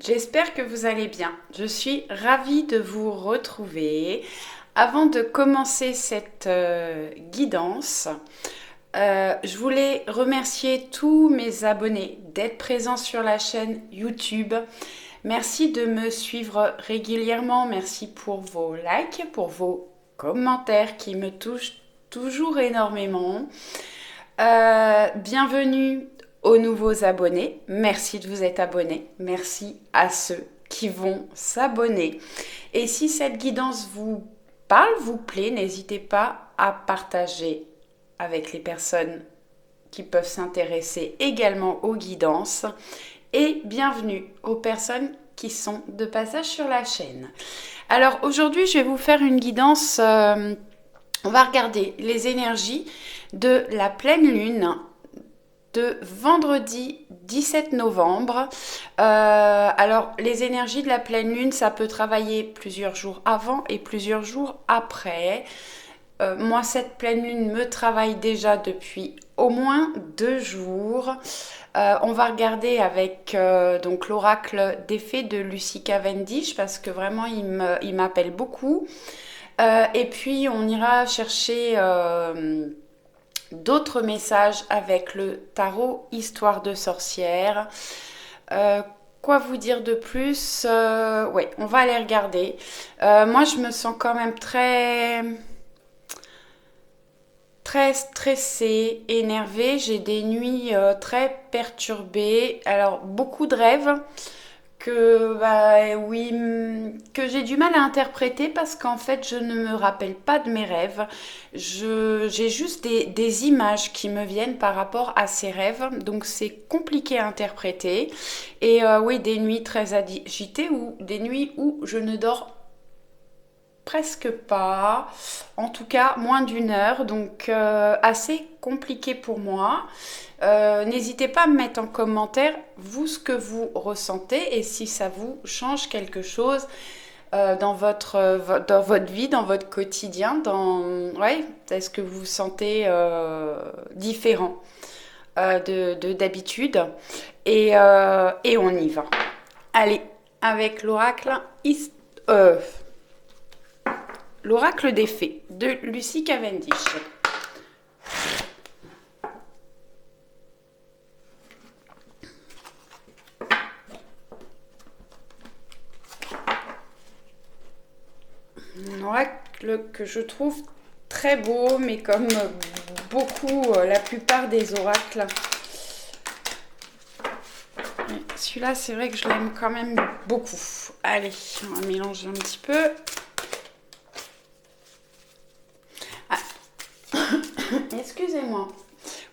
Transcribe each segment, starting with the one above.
j'espère que vous allez bien. Je suis ravie de vous retrouver. Avant de commencer cette guidance, je voulais remercier tous mes abonnés d'être présents sur la chaîne YouTube. Merci de me suivre régulièrement. Merci pour vos likes, pour vos commentaires qui me touchent toujours énormément. Bienvenue aux nouveaux abonnés. Merci de vous être abonnés. Merci à ceux qui vont s'abonner. Et si cette guidance vous parle, vous plaît, n'hésitez pas à partager avec les personnes qui peuvent s'intéresser également aux guidances. Et bienvenue aux personnes qui sont de passage sur la chaîne. Alors aujourd'hui, je vais vous faire une guidance. On va regarder les énergies de la pleine lune de vendredi 17 novembre. Alors, les énergies de la pleine lune, ça peut travailler plusieurs jours avant et plusieurs jours après. Moi, cette pleine lune me travaille déjà depuis au moins 2 jours. On va regarder avec donc l'oracle des fées de Lucy Cavendish parce que vraiment, il m'appelle beaucoup. Et puis, on ira chercher d'autres messages avec le tarot Histoire de sorcière. Quoi vous dire de plus? Ouais, on va aller regarder. Moi, je me sens quand même très stressée, énervée. J'ai des nuits très perturbées. Alors, beaucoup de rêves que j'ai du mal à interpréter parce qu'en fait je ne me rappelle pas de mes rêves. J'ai juste des images qui me viennent par rapport à ces rêves, donc c'est compliqué à interpréter. Et oui, des nuits très agitées ou des nuits où je ne dors presque pas, en tout cas moins d'1 heure, donc assez compliqué pour moi. N'hésitez pas à me mettre en commentaire vous ce que vous ressentez et si ça vous change quelque chose dans votre vie, dans votre quotidien, est-ce que vous vous sentez différent d'habitude et on y va. Allez, avec l'oracle des fées de Lucy Cavendish. Un oracle que je trouve très beau, mais comme beaucoup, la plupart des oracles, celui-là, c'est vrai que je l'aime quand même beaucoup. Allez, on va mélanger un petit peu. Excusez-moi.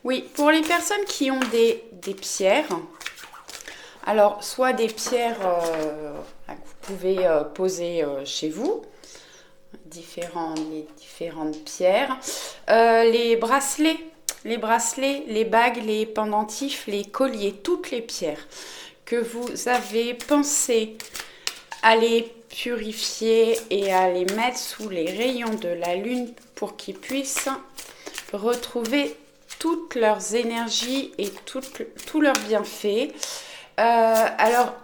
Oui, pour les personnes qui ont des pierres, alors soit des pierres que vous pouvez poser chez vous, les différentes pierres, les bracelets, les bagues, les pendentifs, les colliers, toutes les pierres que vous avez pensé à les purifier et à les mettre sous les rayons de la lune pour qu'ils puissent retrouver toutes leurs énergies et tous leurs bienfaits. Alors,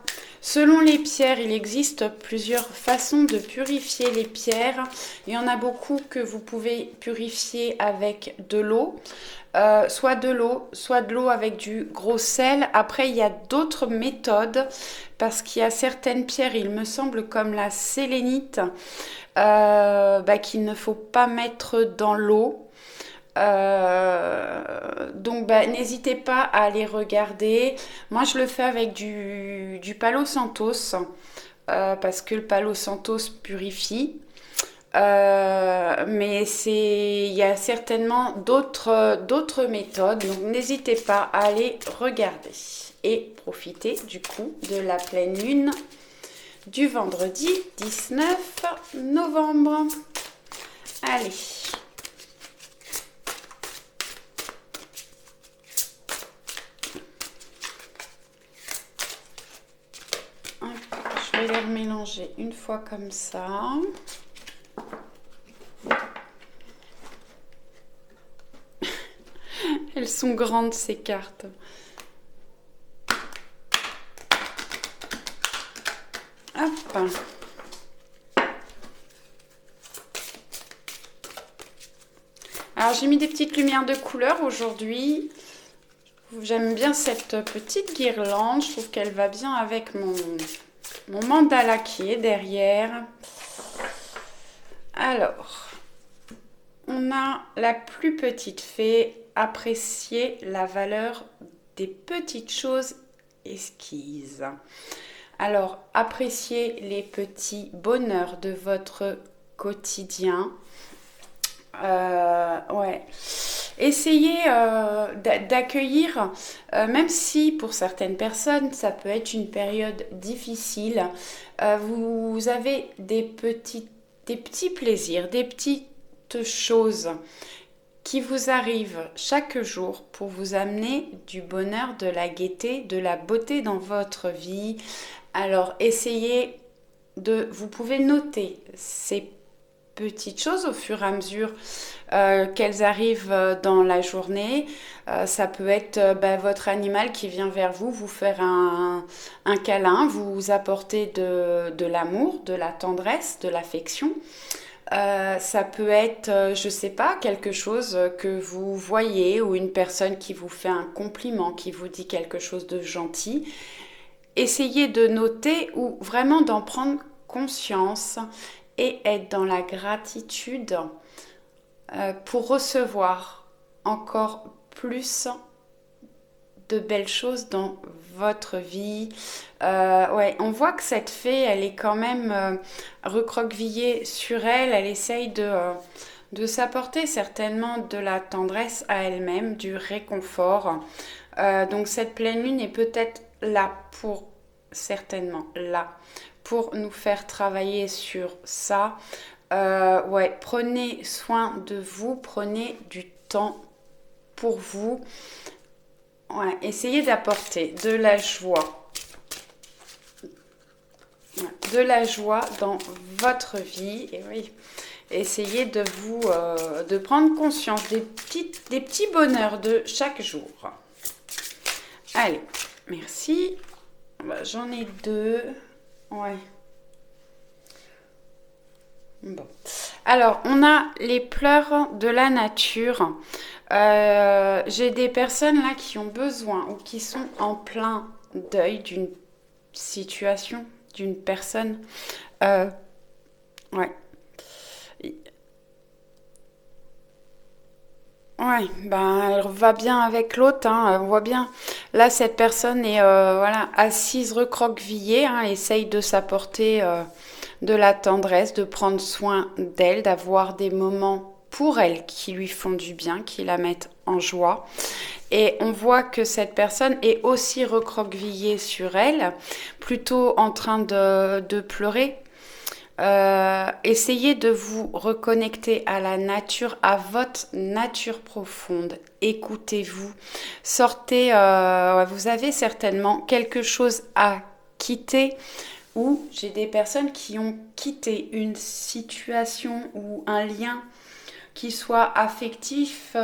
selon les pierres, il existe plusieurs façons de purifier les pierres. Il y en a beaucoup que vous pouvez purifier avec de l'eau, soit de l'eau avec du gros sel. Après, il y a d'autres méthodes parce qu'il y a certaines pierres, il me semble, comme la sélénite, qu'il ne faut pas mettre dans l'eau. Donc n'hésitez pas à aller regarder. Moi je le fais avec du Palo Santos parce que le Palo Santos purifie. Mais il y a certainement d'autres méthodes, donc n'hésitez pas à aller regarder et profiter du coup de la pleine lune du vendredi 19 novembre. Allez. Je vais les remélanger une fois comme ça. Elles sont grandes ces cartes. Hop. Alors j'ai mis des petites lumières de couleur aujourd'hui. J'aime bien cette petite guirlande. Je trouve qu'elle va bien avec mon mandala qui est derrière. Alors, on a la plus petite fée. Apprécier la valeur des petites choses esquises. Alors, appréciez les petits bonheurs de votre quotidien. Ouais. Essayez d'accueillir, même si pour certaines personnes, ça peut être une période difficile, vous avez des petits plaisirs, des petites choses qui vous arrivent chaque jour pour vous amener du bonheur, de la gaieté, de la beauté dans votre vie. Alors, essayez vous pouvez noter ces petites choses au fur et à mesure qu'elles arrivent dans la journée. Ça peut être votre animal qui vient vers vous, vous faire un câlin, vous apporter de l'amour, de la tendresse, de l'affection. Ça peut être, je sais pas, quelque chose que vous voyez ou une personne qui vous fait un compliment, qui vous dit quelque chose de gentil. Essayez de noter ou vraiment d'en prendre conscience et être dans la gratitude pour recevoir encore plus de belles choses dans votre vie. Ouais, on voit que cette fée, elle est quand même recroquevillée sur elle. Elle essaye de s'apporter certainement de la tendresse à elle-même, du réconfort. Donc cette pleine lune est peut-être là certainement là, pour nous faire travailler sur ça. Ouais, prenez soin de vous, prenez du temps pour vous. Ouais, essayez d'apporter de la joie. Ouais, de la joie dans votre vie. Et oui, essayez de prendre conscience des petits bonheurs de chaque jour. Allez, merci. J'en ai 2. Ouais. Bon. Alors, on a les pleurs de la nature. J'ai des personnes là qui ont besoin ou qui sont en plein deuil d'une situation, d'une personne. Ouais. Ouais, elle va bien avec l'autre, hein, on voit bien. Là, cette personne est voilà, assise recroquevillée, hein, essaye de s'apporter de la tendresse, de prendre soin d'elle, d'avoir des moments pour elle qui lui font du bien, qui la mettent en joie. Et on voit que cette personne est aussi recroquevillée sur elle, plutôt en train de pleurer. Essayez de vous reconnecter à la nature, à votre nature profonde. Écoutez-vous. Sortez, vous avez certainement quelque chose à quitter, ou j'ai des personnes qui ont quitté une situation ou un lien qui soit affectif,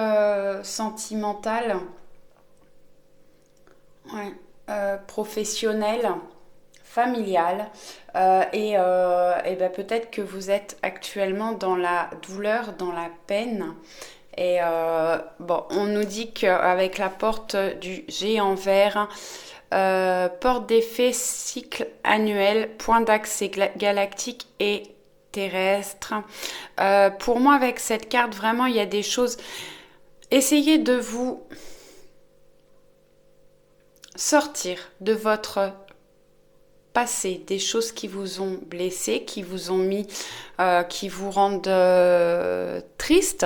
sentimental, ouais, professionnel, familial, et peut-être que vous êtes actuellement dans la douleur, dans la peine. Et on nous dit qu'avec la porte du géant vert, porte d'effet, cycle annuel, point d'accès galactique et terrestre. Pour moi, avec cette carte, vraiment, il y a des choses. Essayez de vous sortir de votre passé, des choses qui vous ont blessé, qui vous ont mis, qui vous rendent triste.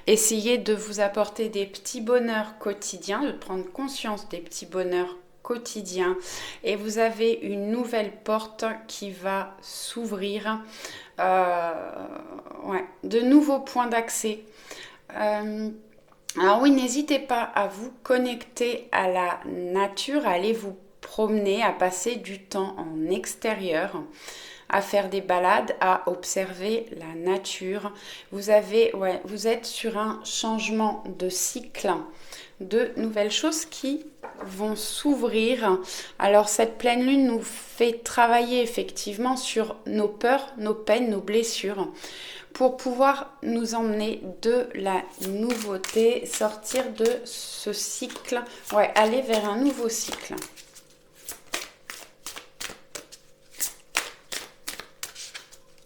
Essayez de vous apporter des petits bonheurs quotidiens, de prendre conscience des petits bonheurs quotidiens, et vous avez une nouvelle porte qui va s'ouvrir, de nouveaux points d'accès. Alors oui, n'hésitez pas à vous connecter à la nature, à aller vous promener, à passer du temps en extérieur, à faire des balades, à observer la nature. Vous êtes sur un changement de cycle. de nouvelles choses qui vont s'ouvrir. Alors cette pleine lune nous fait travailler effectivement sur nos peurs, nos peines, nos blessures pour pouvoir nous emmener de la nouveauté, sortir de ce cycle, ouais, aller vers un nouveau cycle.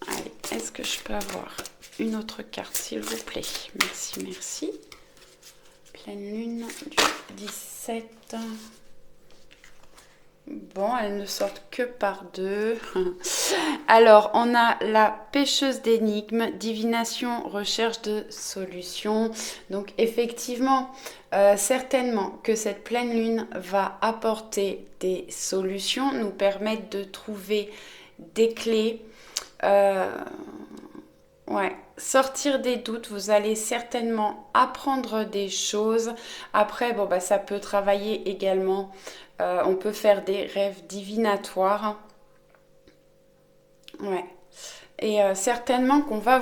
Allez, est-ce que je peux avoir une autre carte, s'il vous plaît? Merci, merci. Pleine lune du 17. Bon, elles ne sortent que par deux. Alors, on a la pêcheuse d'énigmes, divination, recherche de solutions. Donc, effectivement, certainement que cette pleine lune va apporter des solutions, nous permettre de trouver des clés. Ouais, sortir des doutes, vous allez certainement apprendre des choses. Après, bon, bah, ça peut travailler également. On peut faire des rêves divinatoires. Ouais. Et certainement qu'on va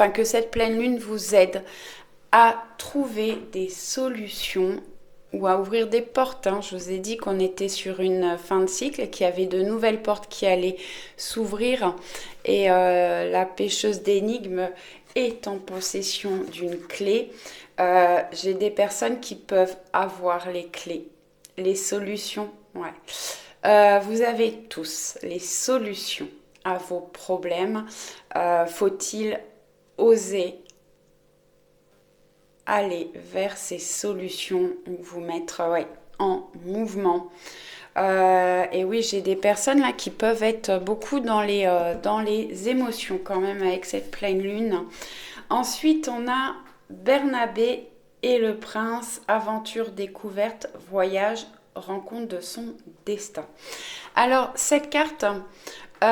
que cette pleine lune vous aide à trouver des solutions ou à ouvrir des portes. Je vous ai dit qu'on était sur une fin de cycle, qu'il y avait de nouvelles portes qui allaient s'ouvrir. Et la pêcheuse d'énigmes est en possession d'une clé. J'ai des personnes qui peuvent avoir les clés, les solutions. Ouais. Vous avez tous les solutions à vos problèmes. Faut-il oser aller vers ces solutions, vous mettre en mouvement. Et oui, j'ai des personnes là qui peuvent être beaucoup dans les émotions quand même avec cette pleine lune. Ensuite, on a Bernabé et le prince, aventure, découverte, voyage, rencontre de son destin. Alors, cette carte, on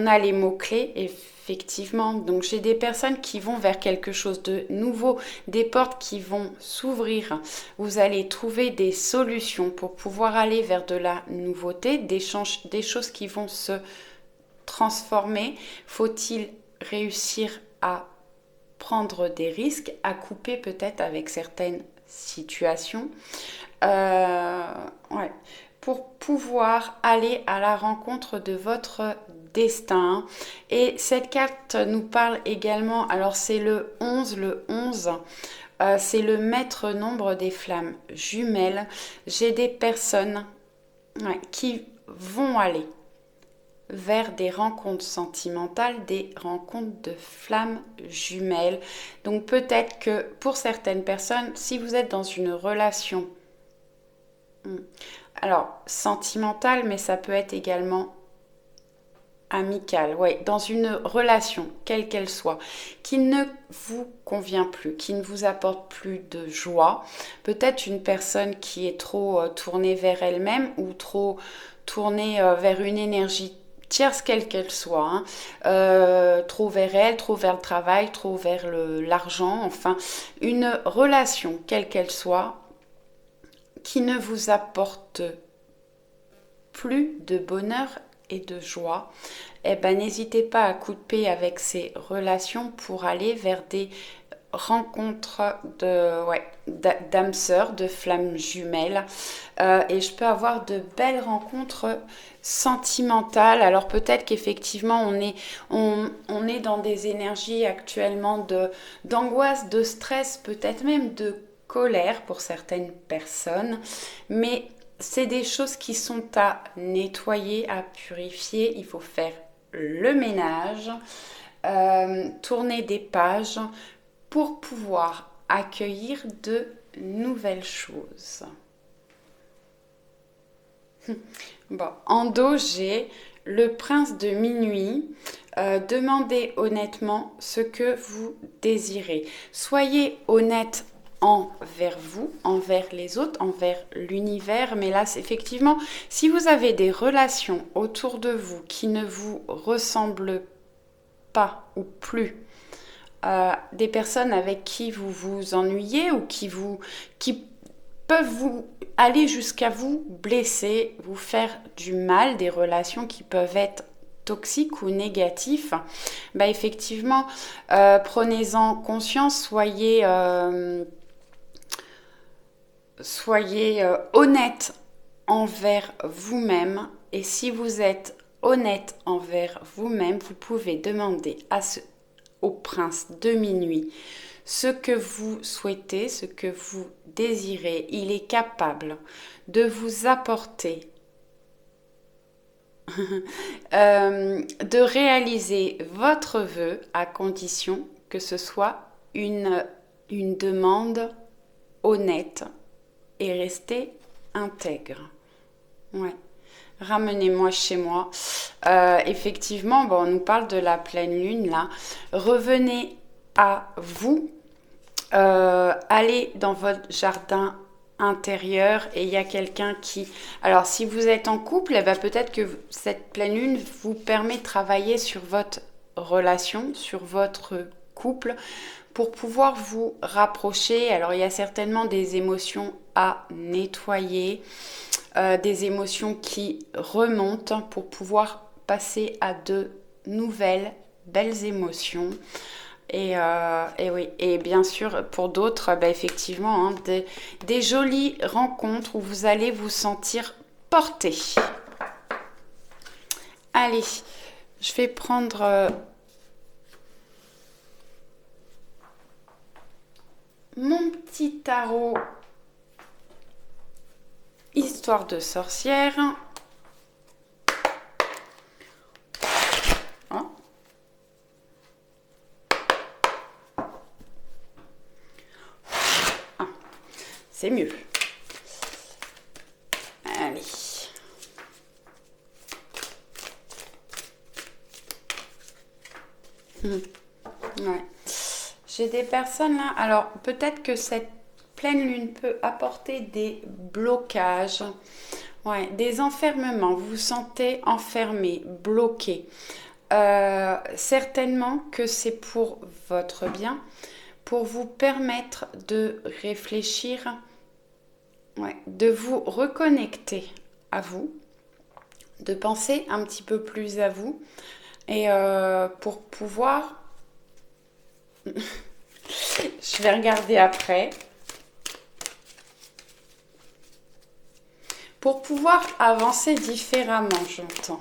a les mots-clés, effectivement. Donc, j'ai des personnes qui vont vers quelque chose de nouveau, des portes qui vont s'ouvrir. Vous allez trouver des solutions pour pouvoir aller vers de la nouveauté, des choses qui vont se transformer. Faut-il réussir à prendre des risques, à couper peut-être avec certaines situations. Pour pouvoir aller à la rencontre de votre destin. Et cette carte nous parle également, alors c'est le 11, c'est le maître nombre des flammes jumelles. J'ai des personnes qui vont aller vers des rencontres sentimentales, des rencontres de flammes jumelles. Donc peut-être que pour certaines personnes, si vous êtes dans une relation, alors sentimentale, mais ça peut être également amicale, dans une relation, quelle qu'elle soit, qui ne vous convient plus, qui ne vous apporte plus de joie, peut-être une personne qui est trop tournée vers elle-même ou trop tournée vers une énergie tierce quelle qu'elle soit, trop vers elle, trop vers le travail, trop vers l'argent, enfin une relation quelle qu'elle soit qui ne vous apporte plus de bonheur et de joie, n'hésitez pas à couper avec ces relations pour aller vers des rencontres d'âmes sœurs, de flammes jumelles. Et je peux avoir de belles rencontres sentimentales. Alors peut-être qu'effectivement on est dans des énergies actuellement d'angoisse, de stress, peut-être même de colère pour certaines personnes. Mais c'est des choses qui sont à nettoyer, à purifier. Il faut faire le ménage, tourner des pages pour pouvoir accueillir de nouvelles choses. Bon, en dos, j'ai le prince de minuit. Demandez honnêtement ce que vous désirez. Soyez honnête envers vous, envers les autres, envers l'univers. Mais là, c'est effectivement, si vous avez des relations autour de vous qui ne vous ressemblent pas ou plus, des personnes avec qui vous vous ennuyez ou qui peuvent vous aller jusqu'à vous blesser, vous faire du mal, des relations qui peuvent être toxiques ou négatifs, effectivement, prenez-en conscience, soyez soyez honnête envers vous-même. Et si vous êtes honnête envers vous-même, vous pouvez demander au prince de minuit ce que vous souhaitez, ce que vous désirez. Il est capable de vous apporter, de réaliser votre vœu à condition que ce soit une demande honnête et rester intègre. Ouais. Ramenez-moi chez moi. Effectivement, bon, on nous parle de la pleine lune là. Revenez à vous. Allez dans votre jardin intérieur et il y a quelqu'un qui... Alors, si vous êtes en couple, eh ben, peut-être que cette pleine lune vous permet de travailler sur votre relation, sur votre couple, pour pouvoir vous rapprocher. Alors, il y a certainement des émotions à nettoyer, des émotions qui remontent pour pouvoir passer à de nouvelles, belles émotions. Et oui, et bien sûr, pour d'autres, bah, effectivement, hein, des jolies rencontres où vous allez vous sentir porté. Allez, je vais prendre mon petit tarot Histoire de sorcière. Oh. Ah, c'est mieux. Allez. Ouais. J'ai des personnes là. Alors, peut-être que cette pleine lune peut apporter des blocages, ouais, des enfermements. Vous vous sentez enfermé, bloqué. Certainement que c'est pour votre bien, pour vous permettre de réfléchir, ouais, de vous reconnecter à vous, de penser un petit peu plus à vous et pour pouvoir... Je vais regarder après. Pour pouvoir avancer différemment, j'entends.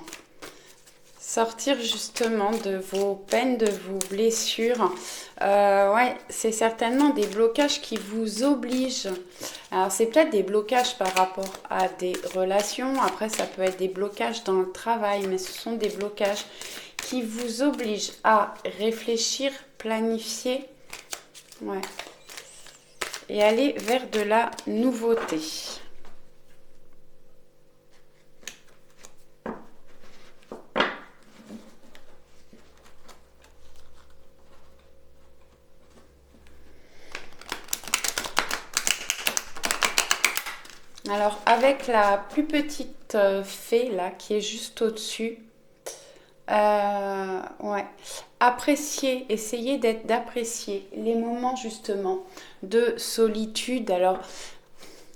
Sortir justement de vos peines, de vos blessures. Ouais, c'est certainement des blocages qui vous obligent. Alors, c'est peut-être des blocages par rapport à des relations. Après, ça peut être des blocages dans le travail. Mais ce sont des blocages qui vous obligent à réfléchir, planifier. Ouais. Et aller vers de la nouveauté. Alors, avec la plus petite fée, là, qui est juste au-dessus, ouais, essayez d'apprécier les moments, justement, de solitude. Alors,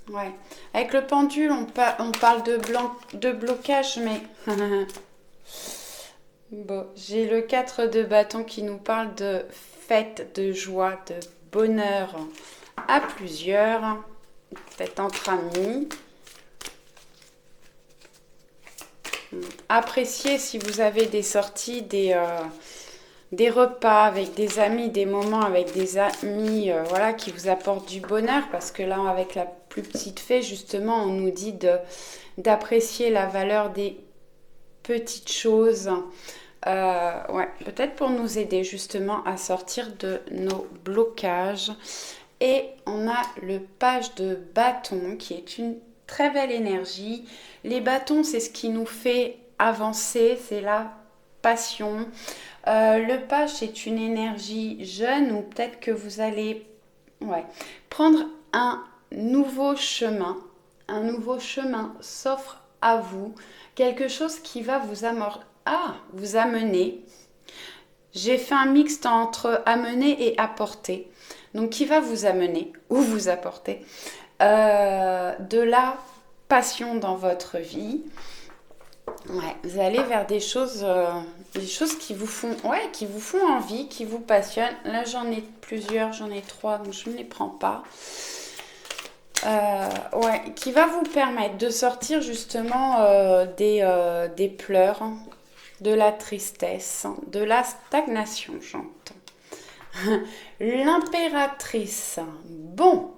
ouais, avec le pendule, on parle de blocage, mais... Bon, j'ai le 4 de bâton qui nous parle de fête, de joie, de bonheur à plusieurs. Peut-être entre amis. Appréciez si vous avez des sorties, des repas avec des amis, des moments avec des amis, voilà, qui vous apportent du bonheur. Parce que là, avec la plus petite fée, justement, on nous dit d'apprécier la valeur des petites choses. Ouais, peut-être pour nous aider justement à sortir de nos blocages. Et on a le page de bâton qui est une très belle énergie. Les bâtons, c'est ce qui nous fait avancer, c'est la passion. Le page, c'est une énergie jeune ou peut-être que vous allez prendre un nouveau chemin. Un nouveau chemin s'offre à vous. Quelque chose qui va vous amener. J'ai fait un mixte entre amener et apporter. Donc, qui va vous amener ou vous apporter de la passion dans votre vie. Ouais, vous allez vers des choses qui vous font envie, qui vous passionnent. Là, j'en ai plusieurs, j'en ai 3, donc je ne les prends pas. Ouais, qui va vous permettre de sortir justement des pleurs, de la tristesse, de la stagnation, j'entends. L'impératrice. Bon,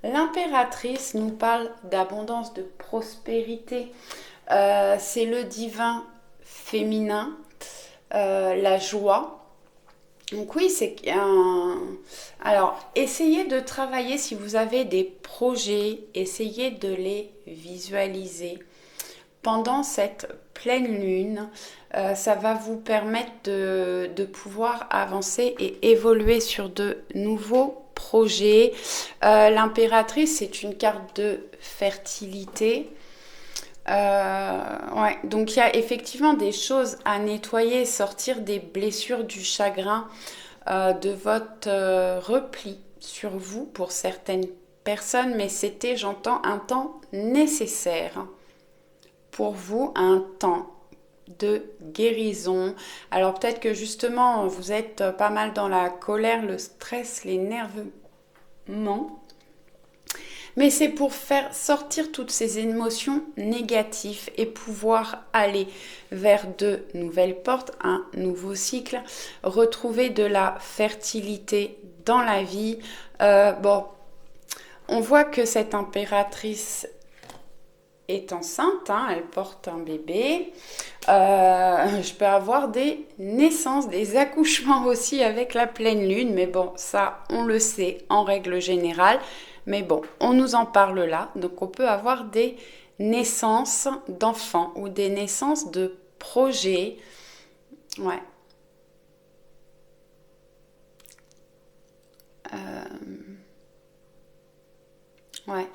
l'impératrice nous parle d'abondance, de prospérité. C'est le divin féminin, la joie. Donc oui, c'est un... Alors, essayez de travailler si vous avez des projets, essayez de les visualiser. Pendant cette pleine lune, ça va vous permettre de pouvoir avancer et évoluer sur de nouveaux projets. L'impératrice, c'est une carte de fertilité. Ouais, donc il y a effectivement des choses à nettoyer, sortir des blessures du chagrin, de votre repli sur vous pour certaines personnes, mais c'était, j'entends, un temps nécessaire pour vous, un temps de guérison. Alors peut-être que justement vous êtes pas mal dans la colère, le stress, l'énervement. Mais c'est pour faire sortir toutes ces émotions négatives et pouvoir aller vers de nouvelles portes, un nouveau cycle, retrouver de la fertilité dans la vie. Bon, on voit que cette impératrice est enceinte, hein, elle porte un bébé. Je peux avoir des naissances, des accouchements aussi avec la pleine lune, mais bon, ça, on le sait en règle générale. Mais bon, on nous en parle là, donc on peut avoir des naissances d'enfants ou des naissances de projets. Ouais. Ouais.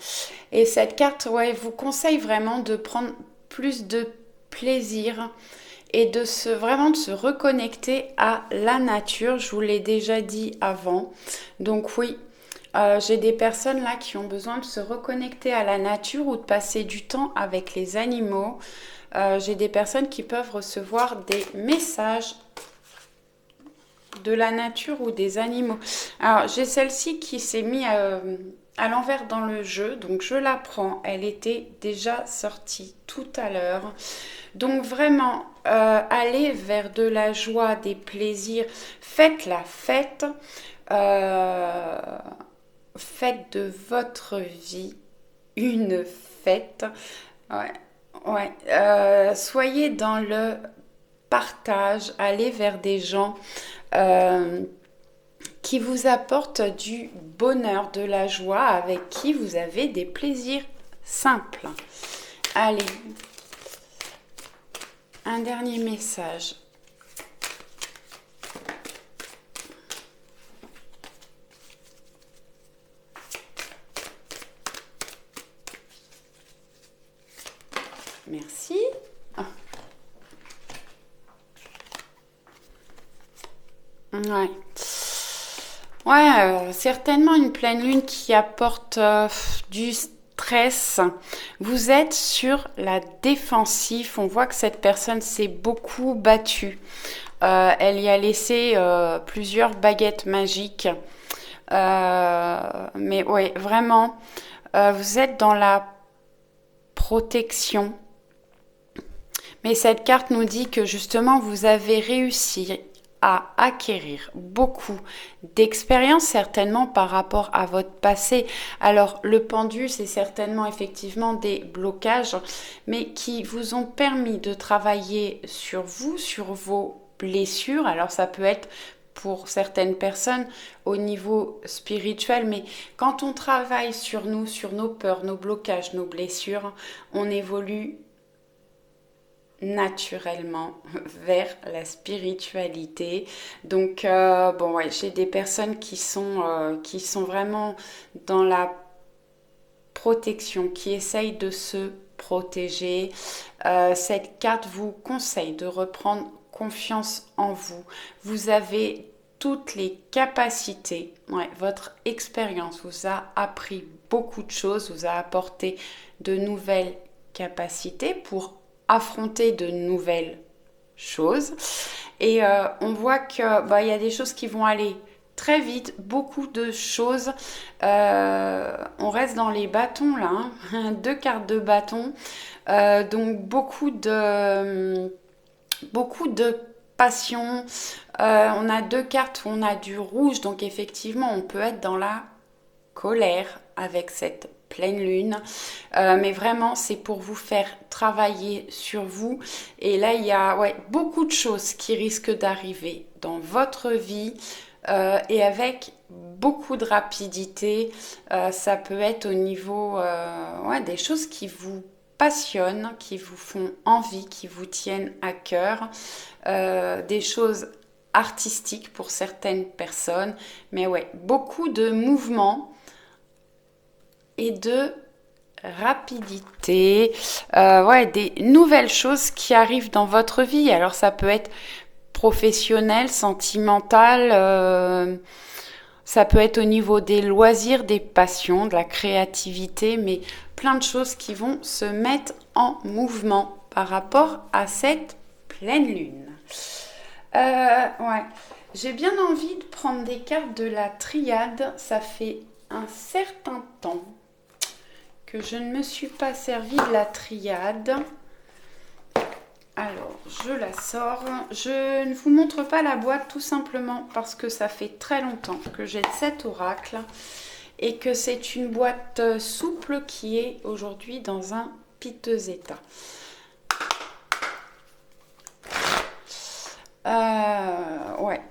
Et cette carte, ouais, vous conseille vraiment de prendre plus de plaisir et vraiment de se reconnecter à la nature. Je vous l'ai déjà dit avant. Donc oui, j'ai des personnes là qui ont besoin de se reconnecter à la nature ou de passer du temps avec les animaux. J'ai des personnes qui peuvent recevoir des messages de la nature ou des animaux. Alors, j'ai celle-ci qui s'est mise à l'envers dans le jeu, donc je la prends. Elle était déjà sortie tout à l'heure. Donc vraiment, allez vers de la joie, des plaisirs. Faites la fête. Faites de votre vie une fête. Ouais, ouais. Soyez dans le partage. Allez vers des gens qui vous apportent du bonheur, de la joie, avec qui vous avez des plaisirs simples. Allez, un dernier message. Merci. Ouais. Ouais, certainement une pleine lune qui apporte du stress. Vous êtes sur la défensive. On voit que cette personne s'est beaucoup battue. Elle y a laissé plusieurs baguettes magiques. Mais ouais, vraiment, vous êtes dans la protection. Mais cette carte nous dit que justement, vous avez réussi à acquérir beaucoup d'expérience certainement par rapport à votre passé. Alors le pendu, c'est certainement effectivement des blocages, mais qui vous ont permis de travailler sur vous, sur vos blessures. Alors ça peut être pour certaines personnes au niveau spirituel, mais quand on travaille sur nous, sur nos peurs, nos blocages, nos blessures, on évolue naturellement vers la spiritualité. Donc bon ouais, j'ai des personnes qui sont vraiment dans la protection, qui essayent de se protéger. Cette carte vous conseille de reprendre confiance en vous. Vous avez toutes les capacités. Ouais, votre expérience vous a appris beaucoup de choses, vous a apporté de nouvelles capacités pour affronter de nouvelles choses. Et on voit que y a des choses qui vont aller très vite, beaucoup de choses. On reste dans les bâtons là, hein. 2 cartes de bâton. Donc beaucoup de passion. On a 2 cartes où on a du rouge. Donc effectivement, on peut être dans la colère avec cette pleine lune. Mais vraiment, c'est pour vous faire travailler sur vous. Et là, il y a beaucoup de choses qui risquent d'arriver dans votre vie. Et avec beaucoup de rapidité, ça peut être au niveau des choses qui vous passionnent, qui vous font envie, qui vous tiennent à cœur, des choses artistiques pour certaines personnes, mais beaucoup de mouvements et de rapidité, des nouvelles choses qui arrivent dans votre vie. Alors ça peut être professionnel, sentimental, ça peut être au niveau des loisirs, des passions, de la créativité, mais plein de choses qui vont se mettre en mouvement par rapport à cette pleine lune. J'ai bien envie de prendre des cartes de la triade. Ça fait un certain temps que je ne me suis pas servi de la triade. Alors, je la sors. Je ne vous montre pas la boîte tout simplement parce que ça fait très longtemps que j'ai cet oracle et que c'est une boîte souple qui est aujourd'hui dans un piteux état.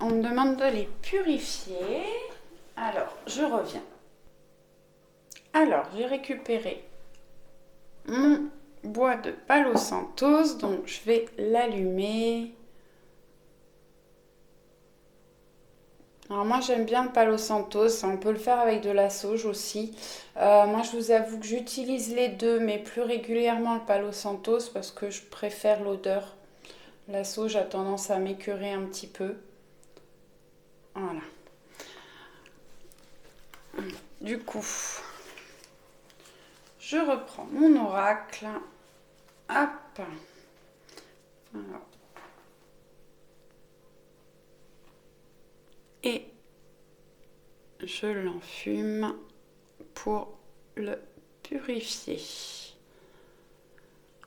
On me demande de les purifier. Alors, je reviens. Alors, j'ai récupéré mon bois de Palo Santos, donc je vais l'allumer. Alors moi j'aime bien le Palo Santos, on peut le faire avec de la sauge aussi. Moi je vous avoue que j'utilise les deux, mais plus régulièrement le Palo Santos parce que je préfère l'odeur. La sauge a tendance à m'écœurer un petit peu. Voilà. Du coup, je reprends mon oracle. Hop. Alors. Et je l'enfume pour le purifier.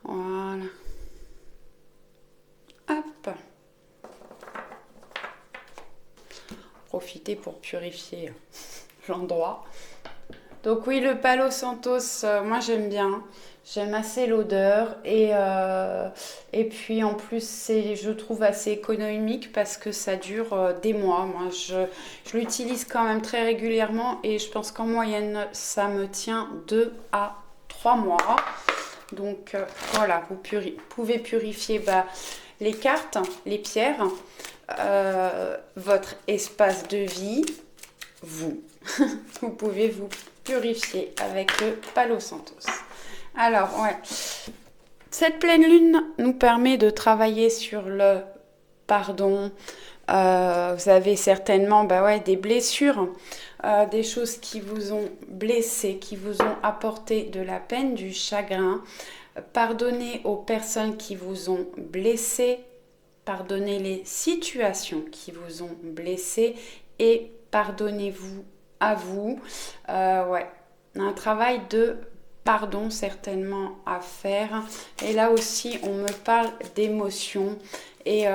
Voilà. Hop. Profitez pour purifier l'endroit. Donc oui, le Palo Santos, moi j'aime bien. J'aime assez l'odeur et puis en plus je trouve assez économique parce que ça dure des mois. Moi je l'utilise quand même très régulièrement et je pense qu'en moyenne ça me tient 2 à 3 mois. Donc voilà, vous pouvez purifier les cartes, les pierres, votre espace de vie, vous. Vous pouvez vous purifier avec le Palo Santos. Alors, cette pleine lune nous permet de travailler sur le pardon. Vous avez certainement des blessures, des choses qui vous ont blessé, qui vous ont apporté de la peine, du chagrin. Pardonnez aux personnes qui vous ont blessé, pardonnez les situations qui vous ont blessé et pardonnez-vous à vous. Un travail de pardon certainement à faire. Et là aussi, on me parle d'émotions. Et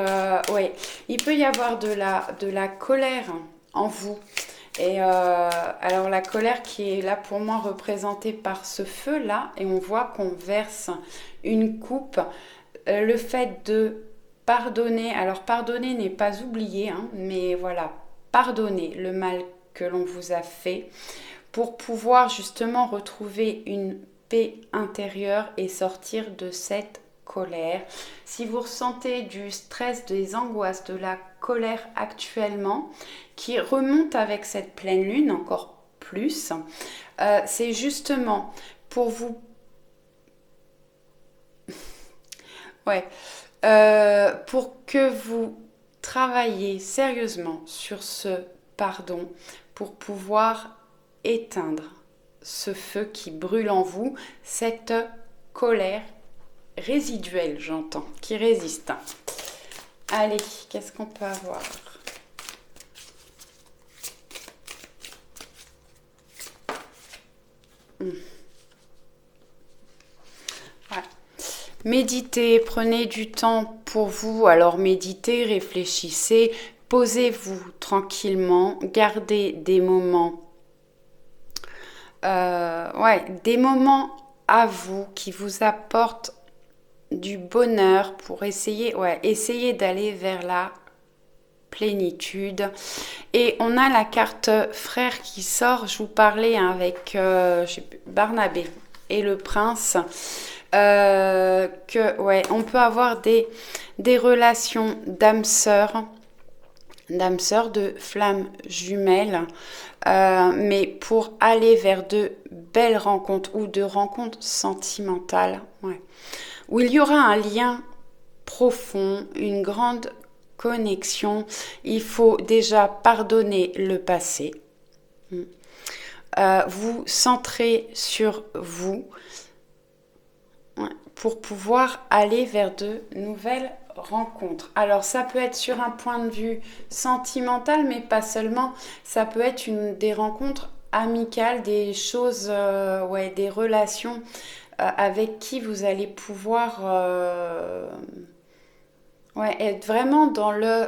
il peut y avoir de la colère en vous. Et alors la colère qui est là pour moi représentée par ce feu-là. Et on voit qu'on verse une coupe. Le fait de pardonner. Alors pardonner n'est pas oublier, hein, mais voilà, pardonner le mal que l'on vous a fait pour pouvoir justement retrouver une paix intérieure et sortir de cette colère. Si vous ressentez du stress, des angoisses, de la colère actuellement qui remonte avec cette pleine lune encore plus, c'est justement pour vous pour que vous travailliez sérieusement sur ce pardon pour pouvoir éteindre ce feu qui brûle en vous, cette colère résiduelle, j'entends, qui résiste. Allez, qu'est-ce qu'on peut avoir ? Méditez, prenez du temps pour vous. Alors méditez, réfléchissez, posez-vous tranquillement, gardez des moments, des moments à vous qui vous apportent du bonheur pour essayer d'aller vers la plénitude. Et on a la carte frère qui sort. Je vous parlais avec Barnabé et le prince. On peut avoir des relations d'âme sœur, de flammes jumelles, mais pour aller vers de belles rencontres ou de rencontres sentimentales, où il y aura un lien profond, une grande connexion. Il faut déjà pardonner le passé, vous centrer sur vous, pour pouvoir aller vers de nouvelles rencontres. Alors ça peut être sur un point de vue sentimental, mais pas seulement. Ça peut être des rencontres amicales, des choses, des relations avec qui vous allez pouvoir être vraiment dans le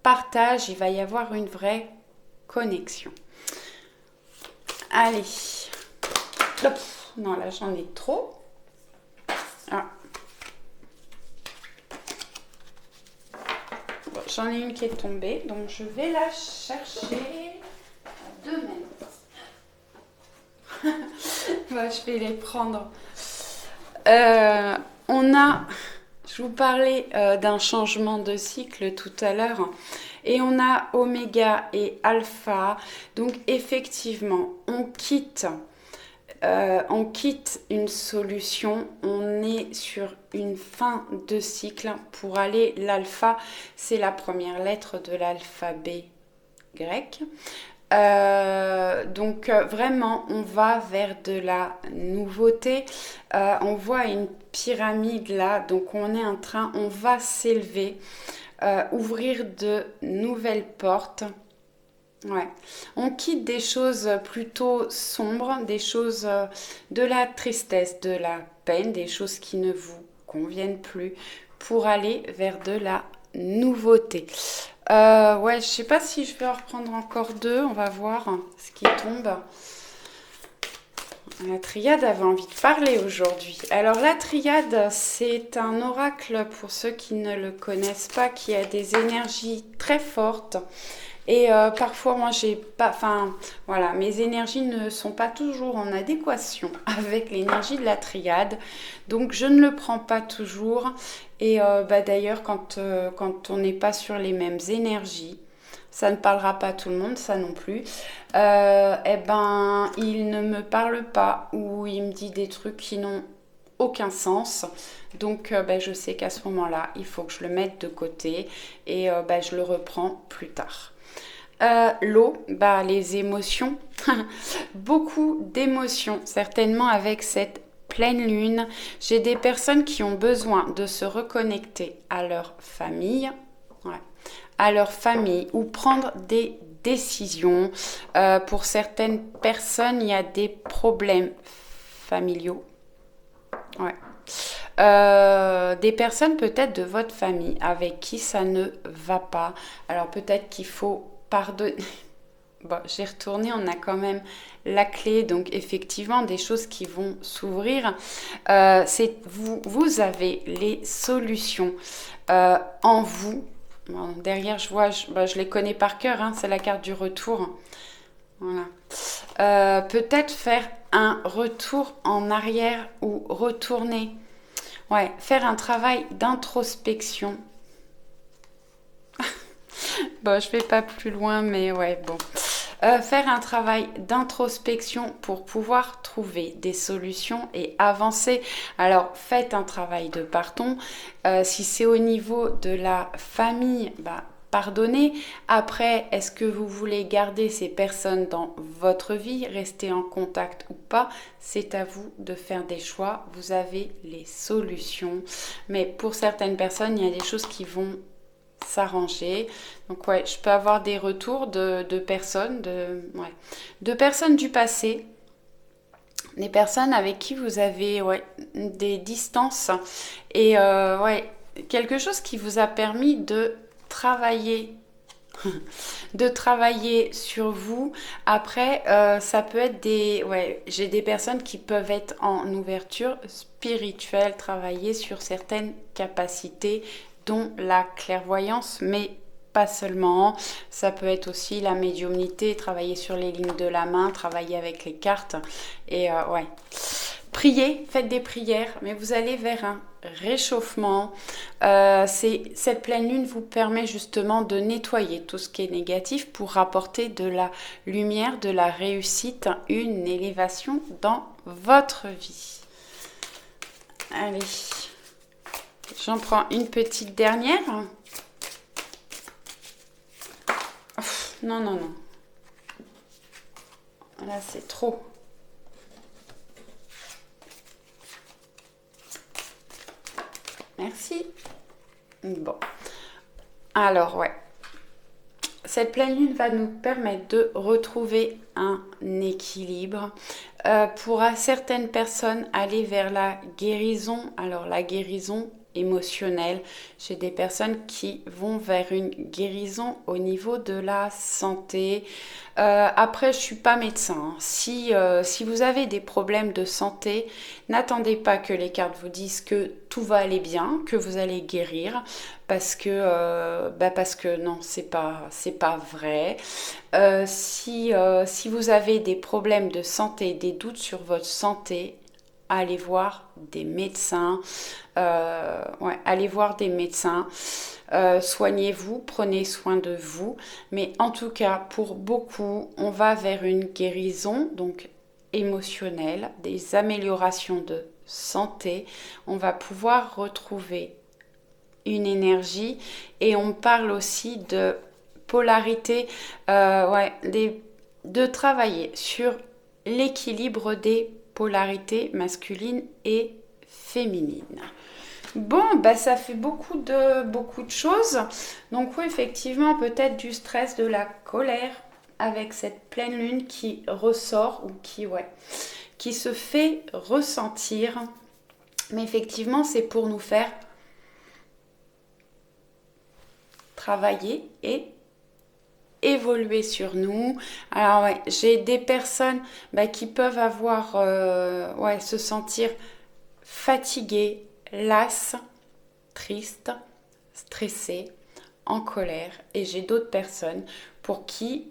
partage. Il va y avoir une vraie connexion. Allez. Hop. Non, là j'en ai trop. Ah. Bon, j'en ai une qui est tombée, donc je vais la chercher à 2 mètres. Je vais les prendre. Je vous parlais d'un changement de cycle tout à l'heure. Et on a oméga et alpha. Donc effectivement, on quitte une solution, on est sur une fin de cycle pour aller. L'alpha, c'est la première lettre de l'alphabet grec. Donc vraiment, on va vers de la nouveauté. On voit une pyramide là, donc on va s'élever, ouvrir de nouvelles portes. On quitte des choses plutôt sombres, des choses de la tristesse, de la peine, des choses qui ne vous conviennent plus, pour aller vers de la nouveauté. Je sais pas si je vais en reprendre encore 2, on va voir ce qui tombe. La triade avait envie de parler aujourd'hui. Alors la triade, c'est un oracle, pour ceux qui ne le connaissent pas, qui a des énergies très fortes. Et parfois, moi, mes énergies ne sont pas toujours en adéquation avec l'énergie de la triade. Donc, je ne le prends pas toujours. Et d'ailleurs, quand on n'est pas sur les mêmes énergies, ça ne parlera pas à tout le monde, ça non plus. Il ne me parle pas, ou il me dit des trucs qui n'ont aucun sens. Donc, je sais qu'à ce moment-là, il faut que je le mette de côté et je le reprends plus tard. L'eau, les émotions, beaucoup d'émotions, certainement avec cette pleine lune. J'ai des personnes qui ont besoin de se reconnecter à leur famille, ou prendre des décisions. Pour certaines personnes, il y a des problèmes familiaux. Des personnes peut-être de votre famille avec qui ça ne va pas. Alors peut-être qu'il faut pardonner. Bon, j'ai retourné, on a quand même la clé, donc effectivement des choses qui vont s'ouvrir. Vous avez les solutions en vous. Bon, derrière, je vois, je les connais par cœur, c'est la carte du retour. Voilà. Peut-être faire un retour en arrière ou retourner. Faire un travail d'introspection. Bon, je vais pas plus loin, mais faire un travail d'introspection pour pouvoir trouver des solutions et avancer. Alors, faites un travail de pardon. Si c'est au niveau de la famille, pardonnez. Après, est-ce que vous voulez garder ces personnes dans votre vie, rester en contact ou pas? C'est à vous de faire des choix. Vous avez les solutions. Mais pour certaines personnes, il y a des choses qui vont s'arranger. Donc je peux avoir des retours de personnes, de personnes du passé, des personnes avec qui vous avez des distances et quelque chose qui vous a permis de travailler de travailler sur vous. Après, ça peut être j'ai des personnes qui peuvent être en ouverture spirituelle, travailler sur certaines capacités, dont la clairvoyance, mais pas seulement. Ça peut être aussi la médiumnité, travailler sur les lignes de la main, travailler avec les cartes. Et priez, faites des prières, mais vous allez vers un réchauffement. Cette pleine lune vous permet justement de nettoyer tout ce qui est négatif pour rapporter de la lumière, de la réussite, une élévation dans votre vie. Allez, j'en prends une petite dernière. Non, non, non. Là, c'est trop. Merci. Bon. Alors, cette pleine lune va nous permettre de retrouver un équilibre. Pour certaines personnes, aller vers la guérison. Alors, la guérison émotionnelle. J'ai des personnes qui vont vers une guérison au niveau de la santé. Après, je suis pas médecin. Si vous avez des problèmes de santé, n'attendez pas que les cartes vous disent que tout va aller bien, que vous allez guérir, parce que non, c'est pas vrai. Si vous avez des problèmes de santé, des doutes sur votre santé, allez voir des médecins. Allez voir des médecins. Soignez-vous, prenez soin de vous. Mais en tout cas, pour beaucoup, on va vers une guérison, donc émotionnelle, des améliorations de santé. On va pouvoir retrouver une énergie et on parle aussi de polarité, de travailler sur l'équilibre des polarités masculines et féminines. Bon, ça fait beaucoup de choses. Donc oui, effectivement, peut-être du stress, de la colère avec cette pleine lune qui ressort ou qui se fait ressentir. Mais effectivement, c'est pour nous faire travailler et évoluer sur nous. Alors j'ai des personnes qui peuvent avoir se sentir fatiguées, lasses, tristes, stressées, en colère, et j'ai d'autres personnes pour qui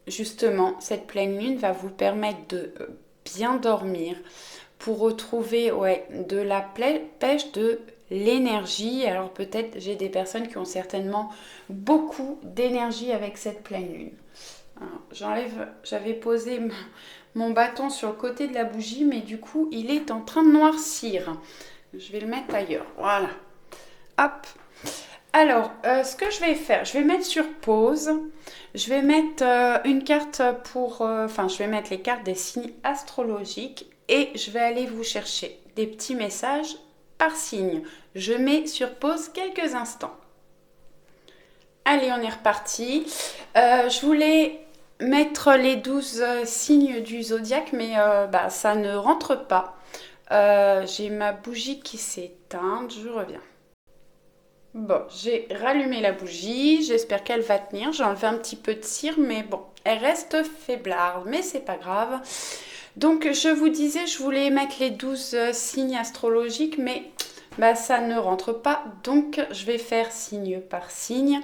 justement cette pleine lune va vous permettre de bien dormir, pour retrouver de la pêche, de l'énergie. Alors peut-être j'ai des personnes qui ont certainement beaucoup d'énergie avec cette pleine lune. Alors, j'avais posé mon bâton sur le côté de la bougie, mais du coup il est en train de noircir. Je vais le mettre ailleurs, voilà. Hop. Alors, ce que je vais faire, je vais mettre sur pause. Je vais mettre une carte je vais mettre les cartes des signes astrologiques et je vais aller vous chercher des petits messages par signe. Je mets sur pause quelques instants. Allez, on est reparti. Je voulais mettre les 12 signes du zodiaque, mais ça ne rentre pas. J'ai ma bougie qui s'est éteinte, je reviens. Bon, j'ai rallumé la bougie, j'espère qu'elle va tenir. J'ai enlevé un petit peu de cire, mais bon, elle reste faiblarde, mais c'est pas grave. Donc, je vous disais, je voulais mettre les 12 signes astrologiques, mais ça ne rentre pas. Donc, je vais faire signe par signe.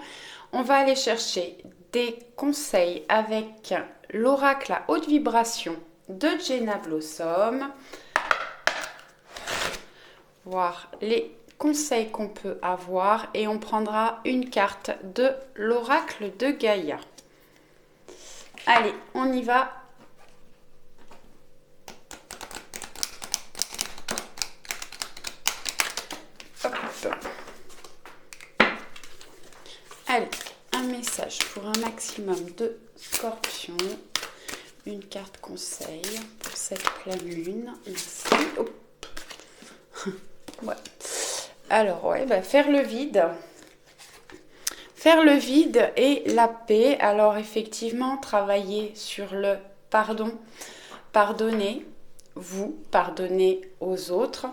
On va aller chercher des conseils avec l'oracle à haute vibration de Jenna Blossom. Voir les conseils qu'on peut avoir et on prendra une carte de l'oracle de Gaïa. Allez, on y va. Hop. Allez, un message pour un maximum de scorpions. Une carte conseil pour cette pleine lune. Ici. Oh. Ouais. Alors, faire le vide. Faire le vide et la paix. Alors, effectivement, travailler sur le pardon. Pardonner. vous, pardonnez aux autres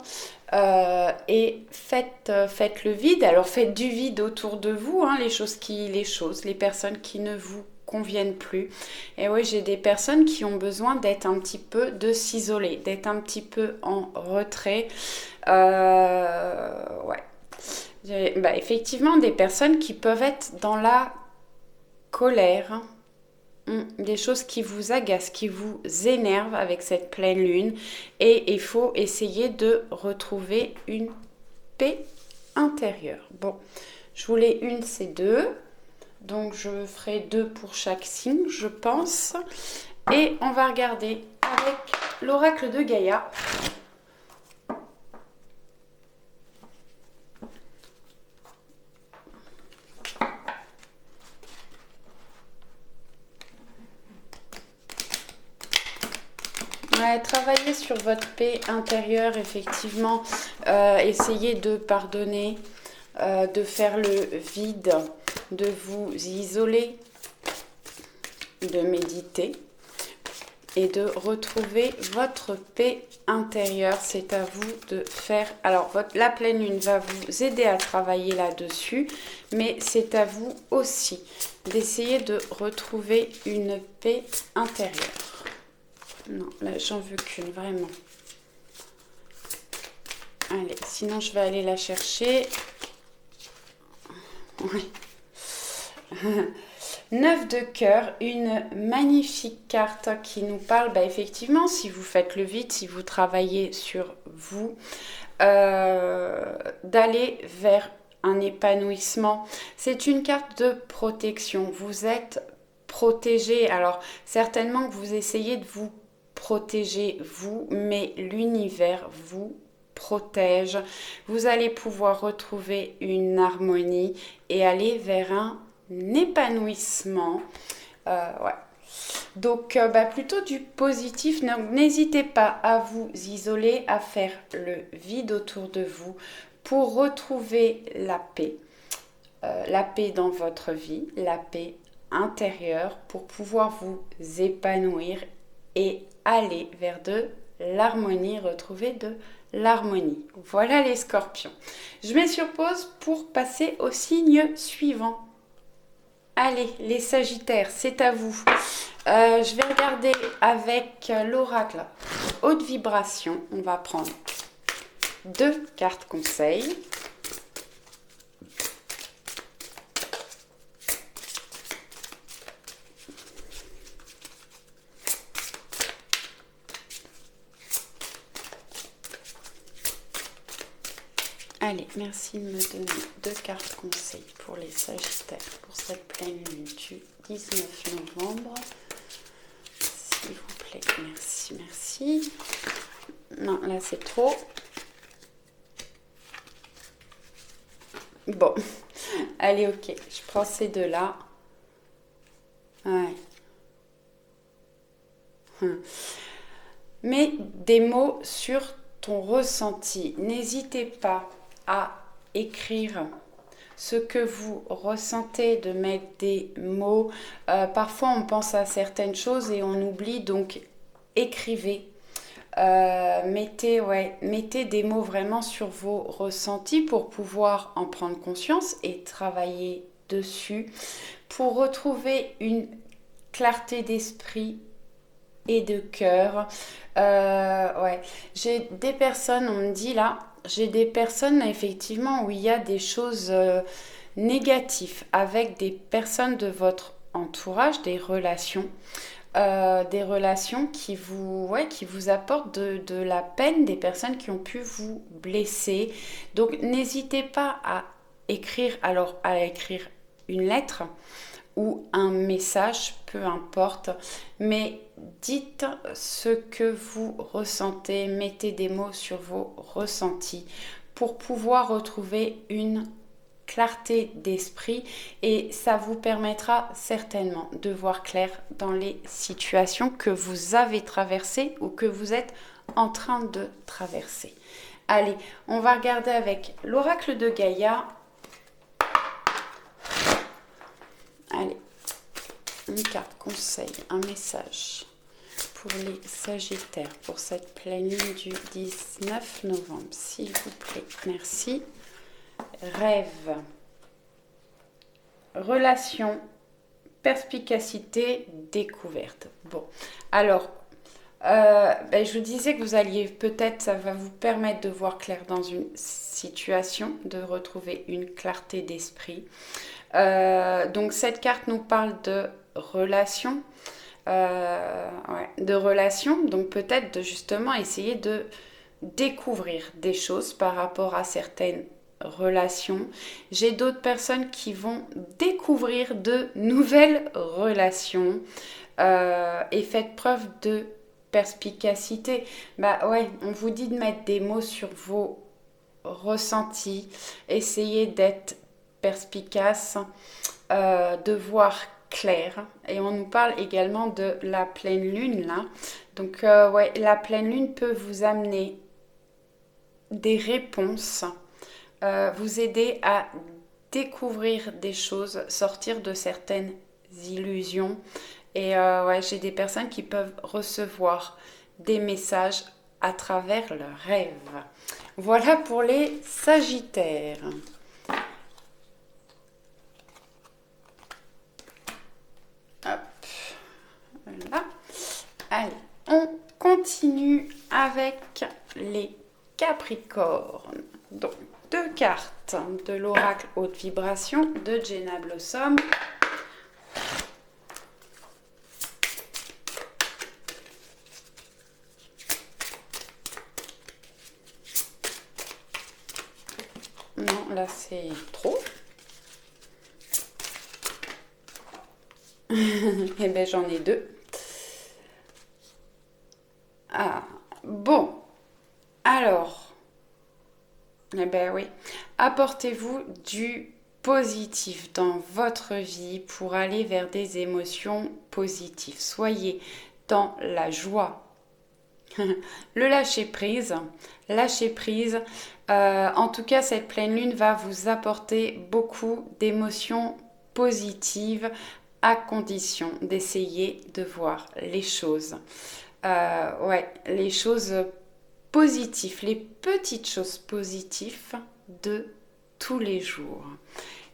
et faites le vide. Alors faites du vide autour de vous, hein, les personnes qui ne vous conviennent plus. Et oui, j'ai des personnes qui ont besoin d'être un petit peu, de s'isoler, d'être un petit peu en retrait. Ouais. Effectivement, des personnes qui peuvent être dans la colère, des choses qui vous agacent, qui vous énervent avec cette pleine lune. Et il faut essayer de retrouver une paix intérieure. Bon, je voulais une, c'est deux. Donc, je ferai 2 pour chaque signe, je pense. Et on va regarder avec l'oracle de Gaïa. Ouais, travaillez sur votre paix intérieure, effectivement. Essayez de pardonner, de faire le vide, de vous isoler, de méditer et de retrouver votre paix intérieure. C'est à vous de faire. Alors, la pleine lune va vous aider à travailler là-dessus, mais c'est à vous aussi d'essayer de retrouver une paix intérieure. Non, là, j'en veux qu'une, vraiment. Allez, sinon, je vais aller la chercher. Oui. 9 de cœur, une magnifique carte qui nous parle, effectivement, si vous faites le vide, si vous travaillez sur vous, d'aller vers un épanouissement. C'est une carte de protection. Vous êtes protégé. Alors, certainement que vous essayez de vous protéger, vous, mais l'univers vous protège. Vous allez pouvoir retrouver une harmonie et aller vers un épanouissement. Ouais. Donc, plutôt du positif. N'hésitez pas à vous isoler, à faire le vide autour de vous pour retrouver la paix. La paix dans votre vie, la paix intérieure pour pouvoir vous épanouir et aller vers de l'harmonie, retrouver de l'harmonie. Voilà les scorpions. Je mets sur pause pour passer au signe suivant. Allez, les sagittaires, c'est à vous. Je vais regarder avec l'oracle haute vibration. On va prendre 2 cartes conseils. Allez, merci de me donner 2 cartes conseils pour les Sagittaires pour cette pleine lune du 19 novembre. S'il vous plaît, merci, merci. Non, là c'est trop. Bon, allez, ok, je prends ces 2-là. Ouais. Mets des mots sur ton ressenti. N'hésitez pas à écrire ce que vous ressentez, de mettre des mots. Parfois, on pense à certaines choses et on oublie, donc écrivez. Mettez des mots vraiment sur vos ressentis pour pouvoir en prendre conscience et travailler dessus pour retrouver une clarté d'esprit et de cœur. J'ai des personnes, on me dit là, j'ai des personnes effectivement où il y a des choses négatives avec des personnes de votre entourage, des relations qui vous apportent de la peine, des personnes qui ont pu vous blesser. Donc n'hésitez pas à écrire une lettre ou un message, peu importe, mais dites ce que vous ressentez, mettez des mots sur vos ressentis pour pouvoir retrouver une clarté d'esprit et ça vous permettra certainement de voir clair dans les situations que vous avez traversées ou que vous êtes en train de traverser. Allez, on va regarder avec l'oracle de Gaïa. Allez, une carte conseil, un message pour les Sagittaires, pour cette pleine lune du 19 novembre, s'il vous plaît. Merci. Rêve, relation, perspicacité, découverte. Bon, alors, je vous disais que vous alliez peut-être, ça va vous permettre de voir clair dans une situation, de retrouver une clarté d'esprit. Donc cette carte nous parle de relation, donc peut-être de justement essayer de découvrir des choses par rapport à certaines relations. J'ai d'autres personnes qui vont découvrir de nouvelles relations et faites preuve de perspicacité. On vous dit de mettre des mots sur vos ressentis, essayez d'être perspicace, de voir clair. Et on nous parle également de la pleine lune là. Donc la pleine lune peut vous amener des réponses, vous aider à découvrir des choses, sortir de certaines illusions. Et j'ai des personnes qui peuvent recevoir des messages à travers leurs rêves. Voilà pour les Sagittaires. Hop, voilà. Allez, on continue avec les Capricornes. Donc, 2 cartes de l'oracle haute vibration de Jenna Blossom. Non, là c'est trop. Eh bien, j'en ai 2. Ah, bon. Alors, eh bien oui, apportez-vous du positif dans votre vie pour aller vers des émotions positives. Soyez dans la joie. Le lâcher prise. En tout cas, cette pleine lune va vous apporter beaucoup d'émotions positives à condition d'essayer de voir les choses. Les choses positives, les petites choses positives de tous les jours.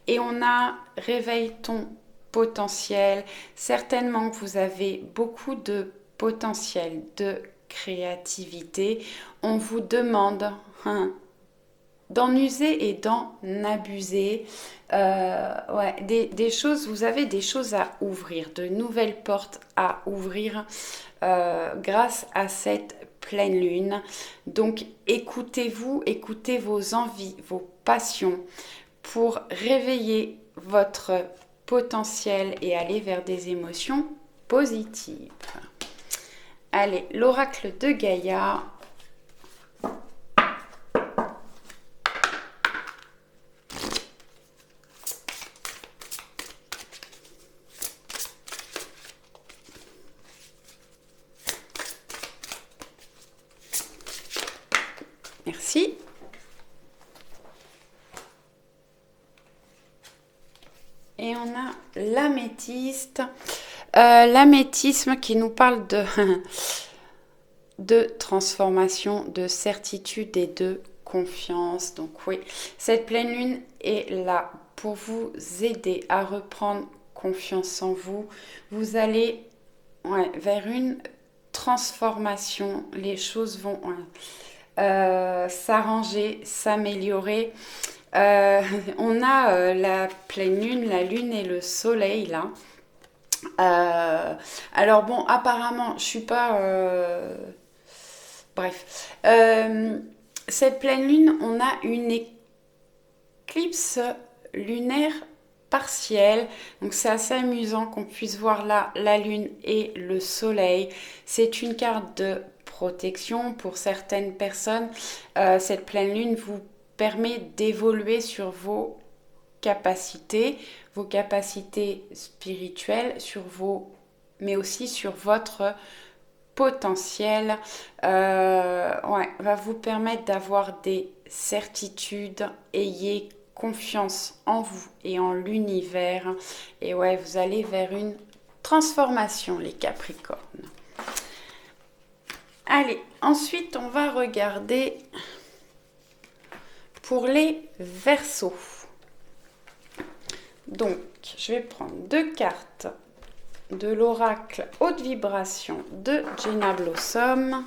Et on a réveille ton potentiel. Certainement que vous avez beaucoup de potentiel, de créativité. On vous demande d'en user et d'en abuser. Des choses, vous avez des choses à ouvrir, de nouvelles portes à ouvrir grâce à cette pleine lune. Donc écoutez-vous, écoutez vos envies, vos passions pour réveiller votre potentiel et aller vers des émotions positives. Allez, l'oracle de Gaïa. Merci. Et on a l'améthyste. L'améthyste qui nous parle de transformation, de certitude et de confiance. Donc oui, cette pleine lune est là pour vous aider à reprendre confiance en vous. Vous allez vers une transformation. Les choses vont s'arranger, s'améliorer. On a la pleine lune, la lune et le soleil là. Alors bon, apparemment, je suis pas... Bref. Cette pleine lune, on a une éclipse lunaire partielle. Donc c'est assez amusant qu'on puisse voir là la lune et le soleil. C'est une carte de protection pour certaines personnes. Cette pleine lune vous permet d'évoluer sur vos capacités spirituelles, mais aussi sur votre potentiel. Va vous permettre d'avoir des certitudes. Ayez confiance en vous et en l'univers. Et vous allez vers une transformation, les Capricornes. Allez, ensuite, on va regarder pour les Verseaux. Donc, je vais prendre 2 cartes de l'oracle haute vibration de Jenna Blossom.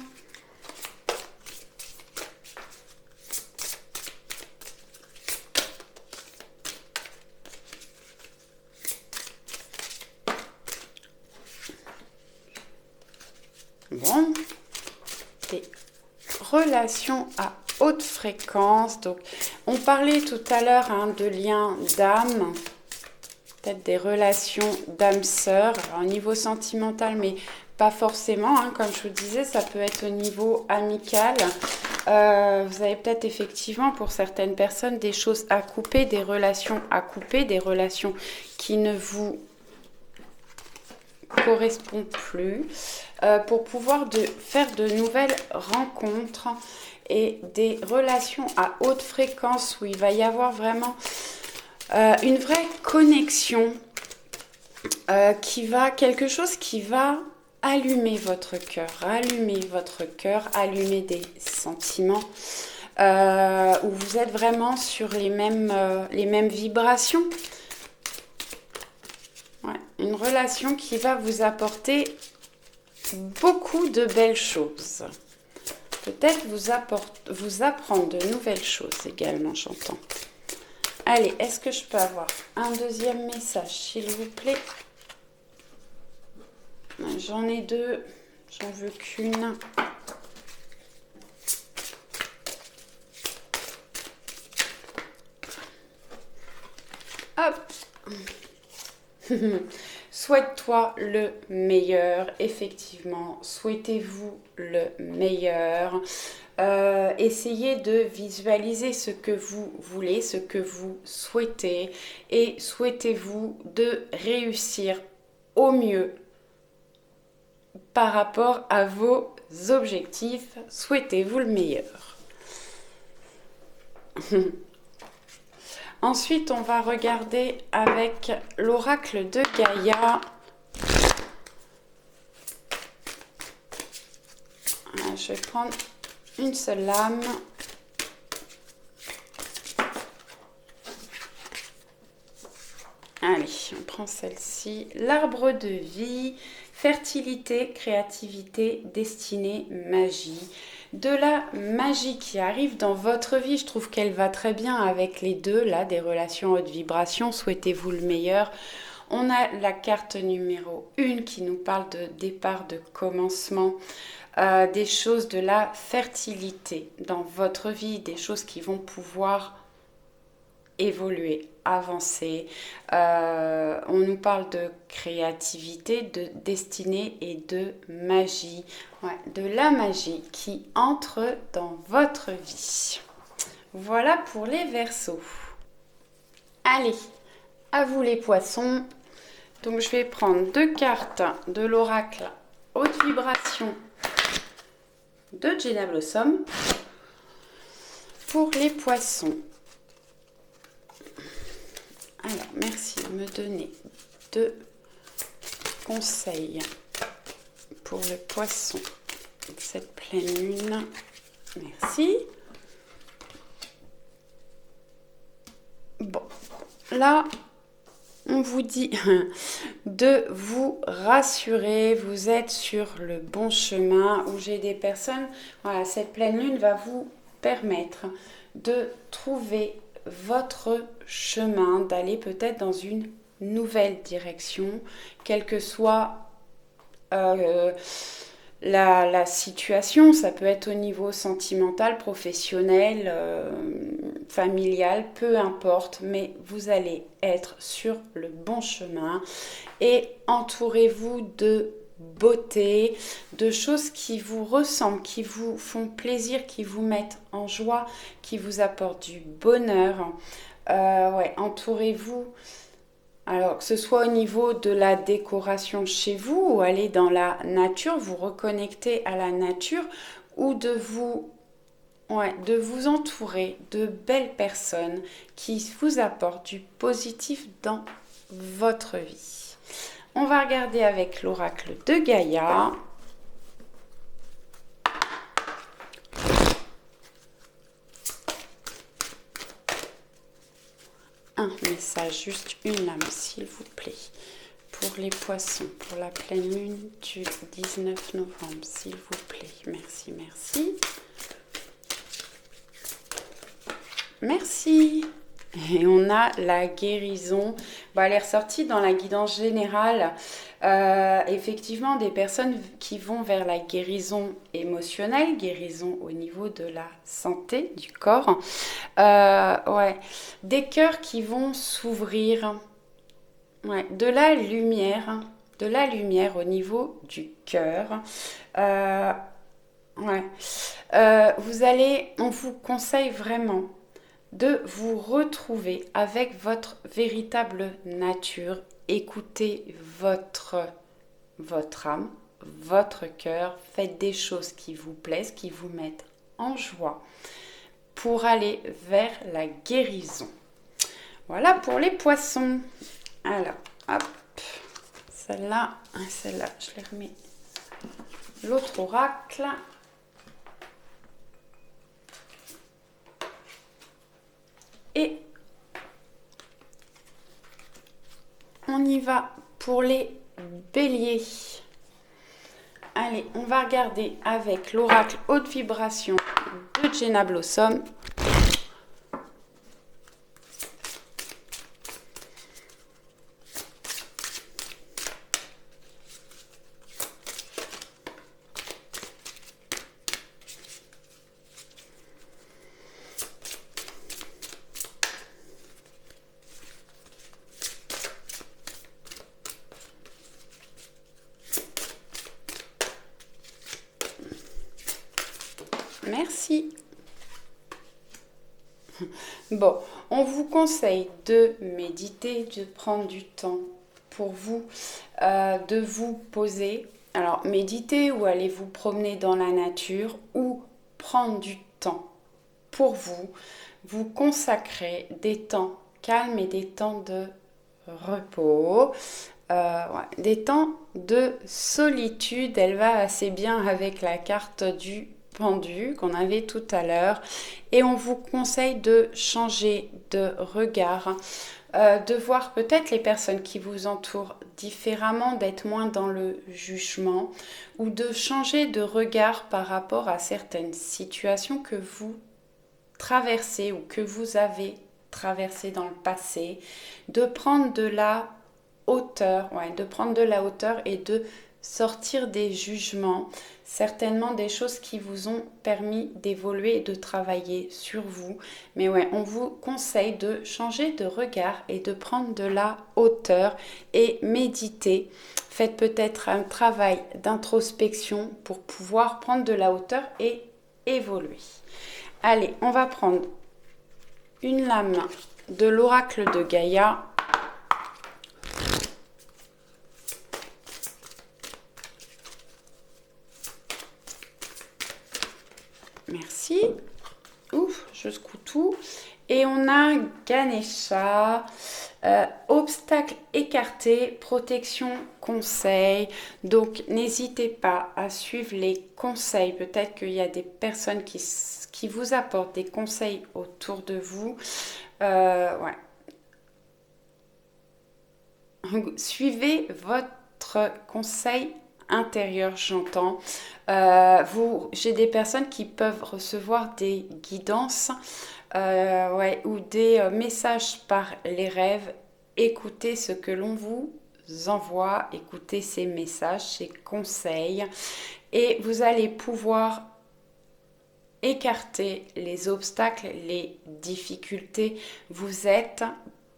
Bon, des relations à haute fréquence. Donc, on parlait tout à l'heure de liens d'âme, peut-être des relations d'âme-sœur, au niveau sentimental, mais pas forcément. Comme je vous disais, ça peut être au niveau amical. Vous avez peut-être effectivement pour certaines personnes des choses à couper, des relations à couper, des relations qui ne vous correspondent plus, pour pouvoir faire de nouvelles rencontres et des relations à haute fréquence où il va y avoir vraiment une vraie connexion, quelque chose qui va allumer votre cœur, allumer des sentiments, où vous êtes vraiment sur les mêmes vibrations. Ouais, une relation qui va vous apporter beaucoup de belles choses. Peut-être vous apprendre de nouvelles choses également, j'entends. Allez, est-ce que je peux avoir un deuxième message, s'il vous plaît? J'en ai 2, j'en veux qu'une. Hop. Souhaite-toi le meilleur, effectivement, souhaitez-vous le meilleur. Essayez de visualiser ce que vous voulez, ce que vous souhaitez et souhaitez-vous de réussir au mieux par rapport à vos objectifs. Souhaitez-vous le meilleur. Ensuite, on va regarder avec l'oracle de Gaïa. Je vais prendre une seule lame. Allez, on prend celle-ci. L'arbre de vie, fertilité, créativité, destinée, magie. De la magie qui arrive dans votre vie. Je trouve qu'elle va très bien avec les deux, là, des relations haute vibration. Souhaitez-vous le meilleur. On a la carte numéro 1 qui nous parle de départ, de commencement, des choses de la fertilité dans votre vie, des choses qui vont pouvoir évoluer, avancer. On nous parle de créativité, de destinée et de magie. Ouais, de la magie qui entre dans votre vie. Voilà pour les Verseaux. Allez, à vous les Poissons. Donc je vais prendre 2 cartes de l'oracle haute vibration de Jenna Blossom pour les Poissons. Alors, merci de me donner 2 conseils pour le Poisson de cette pleine lune. Merci. Bon, là, on vous dit de vous rassurer, vous êtes sur le bon chemin, où j'ai des personnes, voilà, cette pleine lune va vous permettre de trouver votre chemin, d'aller peut-être dans une nouvelle direction, quelle que soit la situation. Ça peut être au niveau sentimental, professionnel, familial, peu importe, mais vous allez être sur le bon chemin et entourez-vous de beauté, de choses qui vous ressemblent, qui vous font plaisir, qui vous mettent en joie, qui vous apportent du bonheur. Ouais, entourez-vous. Alors, que ce soit au niveau de la décoration chez vous, ou aller dans la nature, vous reconnecter à la nature, ou de vous entourer de belles personnes qui vous apportent du positif dans votre vie. On va regarder avec l'oracle de Gaïa. un message, juste une lame, s'il vous plaît. Pour les poissons, pour la pleine lune du 19 novembre, s'il vous plaît. Merci, merci. Merci. Et on a la guérison. Bon, elle est ressortie dans la guidance générale. Effectivement, des personnes qui vont vers la guérison émotionnelle, guérison au niveau de la santé, du corps. Ouais. Des cœurs qui vont s'ouvrir. Ouais. De la lumière au niveau du cœur. Ouais. On vous conseille vraiment de vous retrouver avec votre véritable nature. Écoutez votre âme, votre cœur. Faites des choses qui vous plaisent, qui vous mettent en joie pour aller vers la guérison. Voilà pour les poissons. Alors, hop, celle-là, je les remets. L'autre oracle. Et on y va pour les béliers. Allez, on va regarder avec l'oracle haute vibration de Jenna Blossom. Merci. Bon, on vous conseille de méditer, de prendre du temps pour vous, de vous poser. Alors, méditer ou aller vous promener dans la nature ou prendre du temps pour vous, vous consacrer des temps calmes et des temps de repos. Des temps de solitude. Elle va assez bien avec la carte du pendu qu'on avait tout à l'heure. Et on vous conseille de changer de regard, de voir peut-être les personnes qui vous entourent différemment, d'être moins dans le jugement ou de changer de regard par rapport à certaines situations que vous traversez ou que vous avez traversées dans le passé, de prendre de la hauteur, et de sortir des jugements, certainement des choses qui vous ont permis d'évoluer et de travailler sur vous. Mais on vous conseille de changer de regard et de prendre de la hauteur et méditer. Faites peut-être un travail d'introspection pour pouvoir prendre de la hauteur et évoluer. Allez, on va prendre une lame de l'oracle de Gaïa. Merci. Ouf, je secoue tout. Et on a Ganesha, obstacle écarté, protection, conseil. Donc, n'hésitez pas à suivre les conseils. Peut-être qu'il y a des personnes qui vous apportent des conseils autour de vous. Suivez votre conseil intérieur, j'entends. J'ai des personnes qui peuvent recevoir des guidances ou des messages par les rêves. Écoutez ce que l'on vous envoie, écoutez ces messages, ces conseils et vous allez pouvoir écarter les obstacles, les difficultés. Vous êtes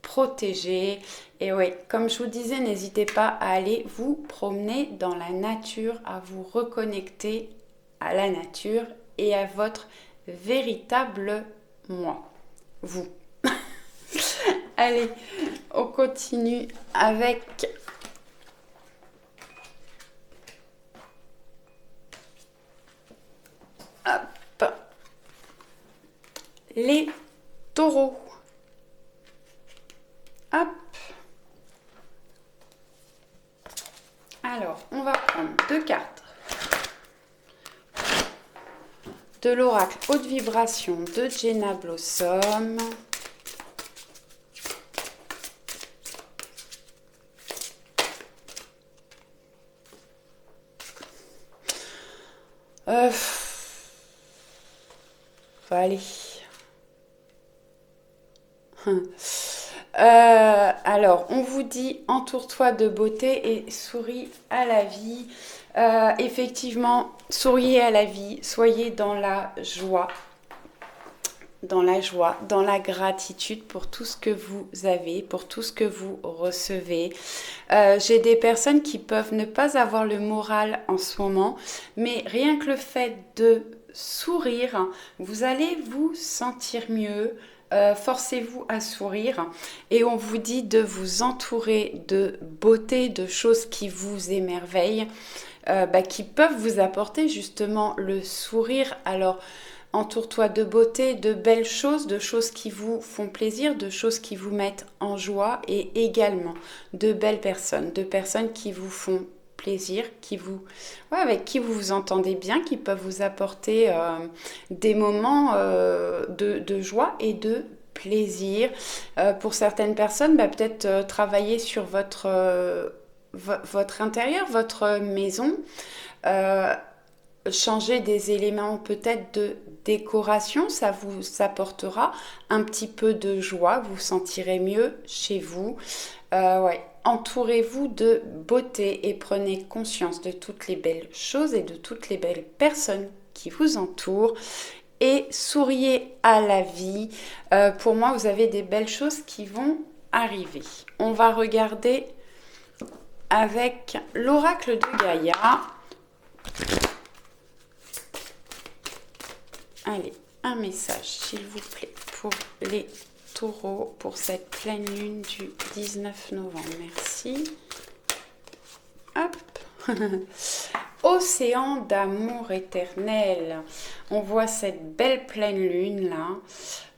protégé. Et comme je vous disais, n'hésitez pas à aller vous promener dans la nature, à vous reconnecter à la nature et à votre véritable moi, vous. Allez, on continue avec les taureaux. Hop. Alors, on va prendre 2 cartes de l'oracle haute vibration de Jenna Blossom. Allez. Alors, on vous dit entoure-toi de beauté et souris à la vie. Effectivement, souriez à la vie, soyez dans la joie, dans la gratitude pour tout ce que vous avez, pour tout ce que vous recevez. J'ai des personnes qui peuvent ne pas avoir le moral en ce moment, mais rien que le fait de sourire, vous allez vous sentir mieux. Forcez-vous à sourire et on vous dit de vous entourer de beauté, de choses qui vous émerveillent, qui peuvent vous apporter justement le sourire. Alors, entoure-toi de beauté, de belles choses, de choses qui vous font plaisir, de choses qui vous mettent en joie et également de belles personnes, de personnes qui vous font plaisir, avec qui vous vous entendez bien, qui peuvent vous apporter des moments de joie et de plaisir. Pour certaines personnes, peut-être travailler sur votre intérieur, votre maison, changer des éléments peut-être de décoration, ça vous apportera un petit peu de joie, vous vous sentirez mieux chez vous. Entourez-vous de beauté et prenez conscience de toutes les belles choses et de toutes les belles personnes qui vous entourent. Et souriez à la vie. Pour moi, vous avez des belles choses qui vont arriver. On va regarder avec l'oracle de Gaïa. Allez, un message, s'il vous plaît, pour les taureaux, pour cette pleine lune du 19 novembre. Merci. Hop. Océan d'amour éternel. On voit cette belle pleine lune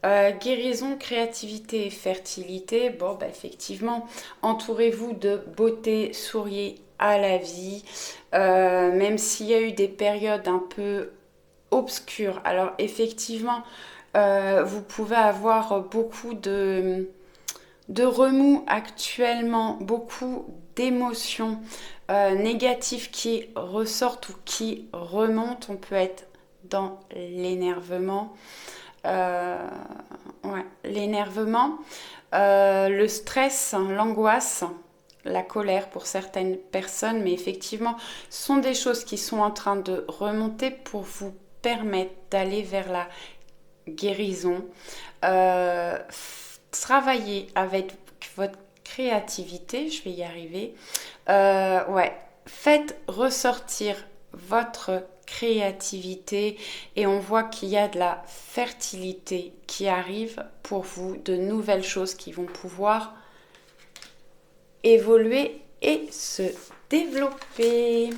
là. Guérison, créativité et fertilité. Bon, effectivement, entourez-vous de beauté, souriez à la vie. Même s'il y a eu des périodes un peu obscures. Alors, effectivement, vous pouvez avoir beaucoup de remous actuellement, beaucoup d'émotions négatives qui ressortent ou qui remontent. On peut être dans l'énervement, l'énervement, le stress, l'angoisse, la colère pour certaines personnes, mais effectivement, ce sont des choses qui sont en train de remonter pour vous permettre d'aller vers la guérison. Travailler avec votre créativité, je vais y arriver. Faites ressortir votre créativité et on voit qu'il y a de la fertilité qui arrive pour vous, de nouvelles choses qui vont pouvoir évoluer et se développer.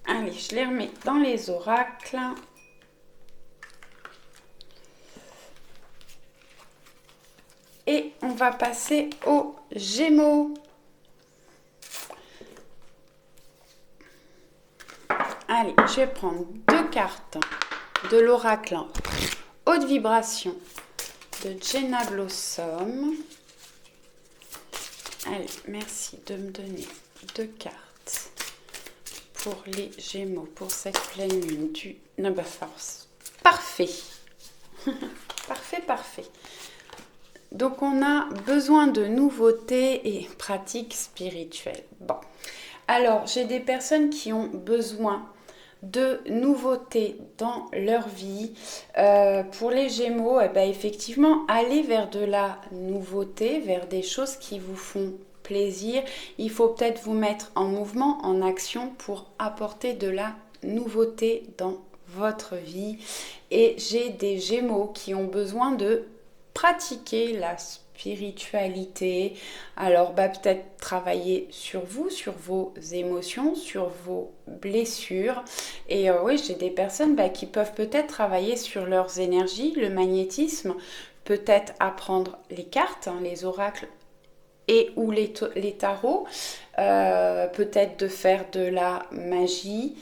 Allez, je les remets dans les oracles. Et on va passer aux Gémeaux. Allez, je vais prendre 2 cartes de l'oracle haute vibration de Jenna Blossom. Allez, merci de me donner 2 cartes pour les Gémeaux, pour cette pleine lune du Number Force. Parfait. Parfait. Donc, on a besoin de nouveautés et pratiques spirituelles. Bon, alors, j'ai des personnes qui ont besoin de nouveautés dans leur vie. Pour les Gémeaux, effectivement, allez vers de la nouveauté, vers des choses qui vous font plaisir. Il faut peut-être vous mettre en mouvement, en action pour apporter de la nouveauté dans votre vie. Et j'ai des Gémeaux qui ont besoin de pratiquer la spiritualité. Alors peut-être travailler sur vous, sur vos émotions, sur vos blessures. Et j'ai des personnes qui peuvent peut-être travailler sur leurs énergies, le magnétisme, peut-être apprendre les cartes, les oracles et ou les tarots, peut-être de faire de la magie,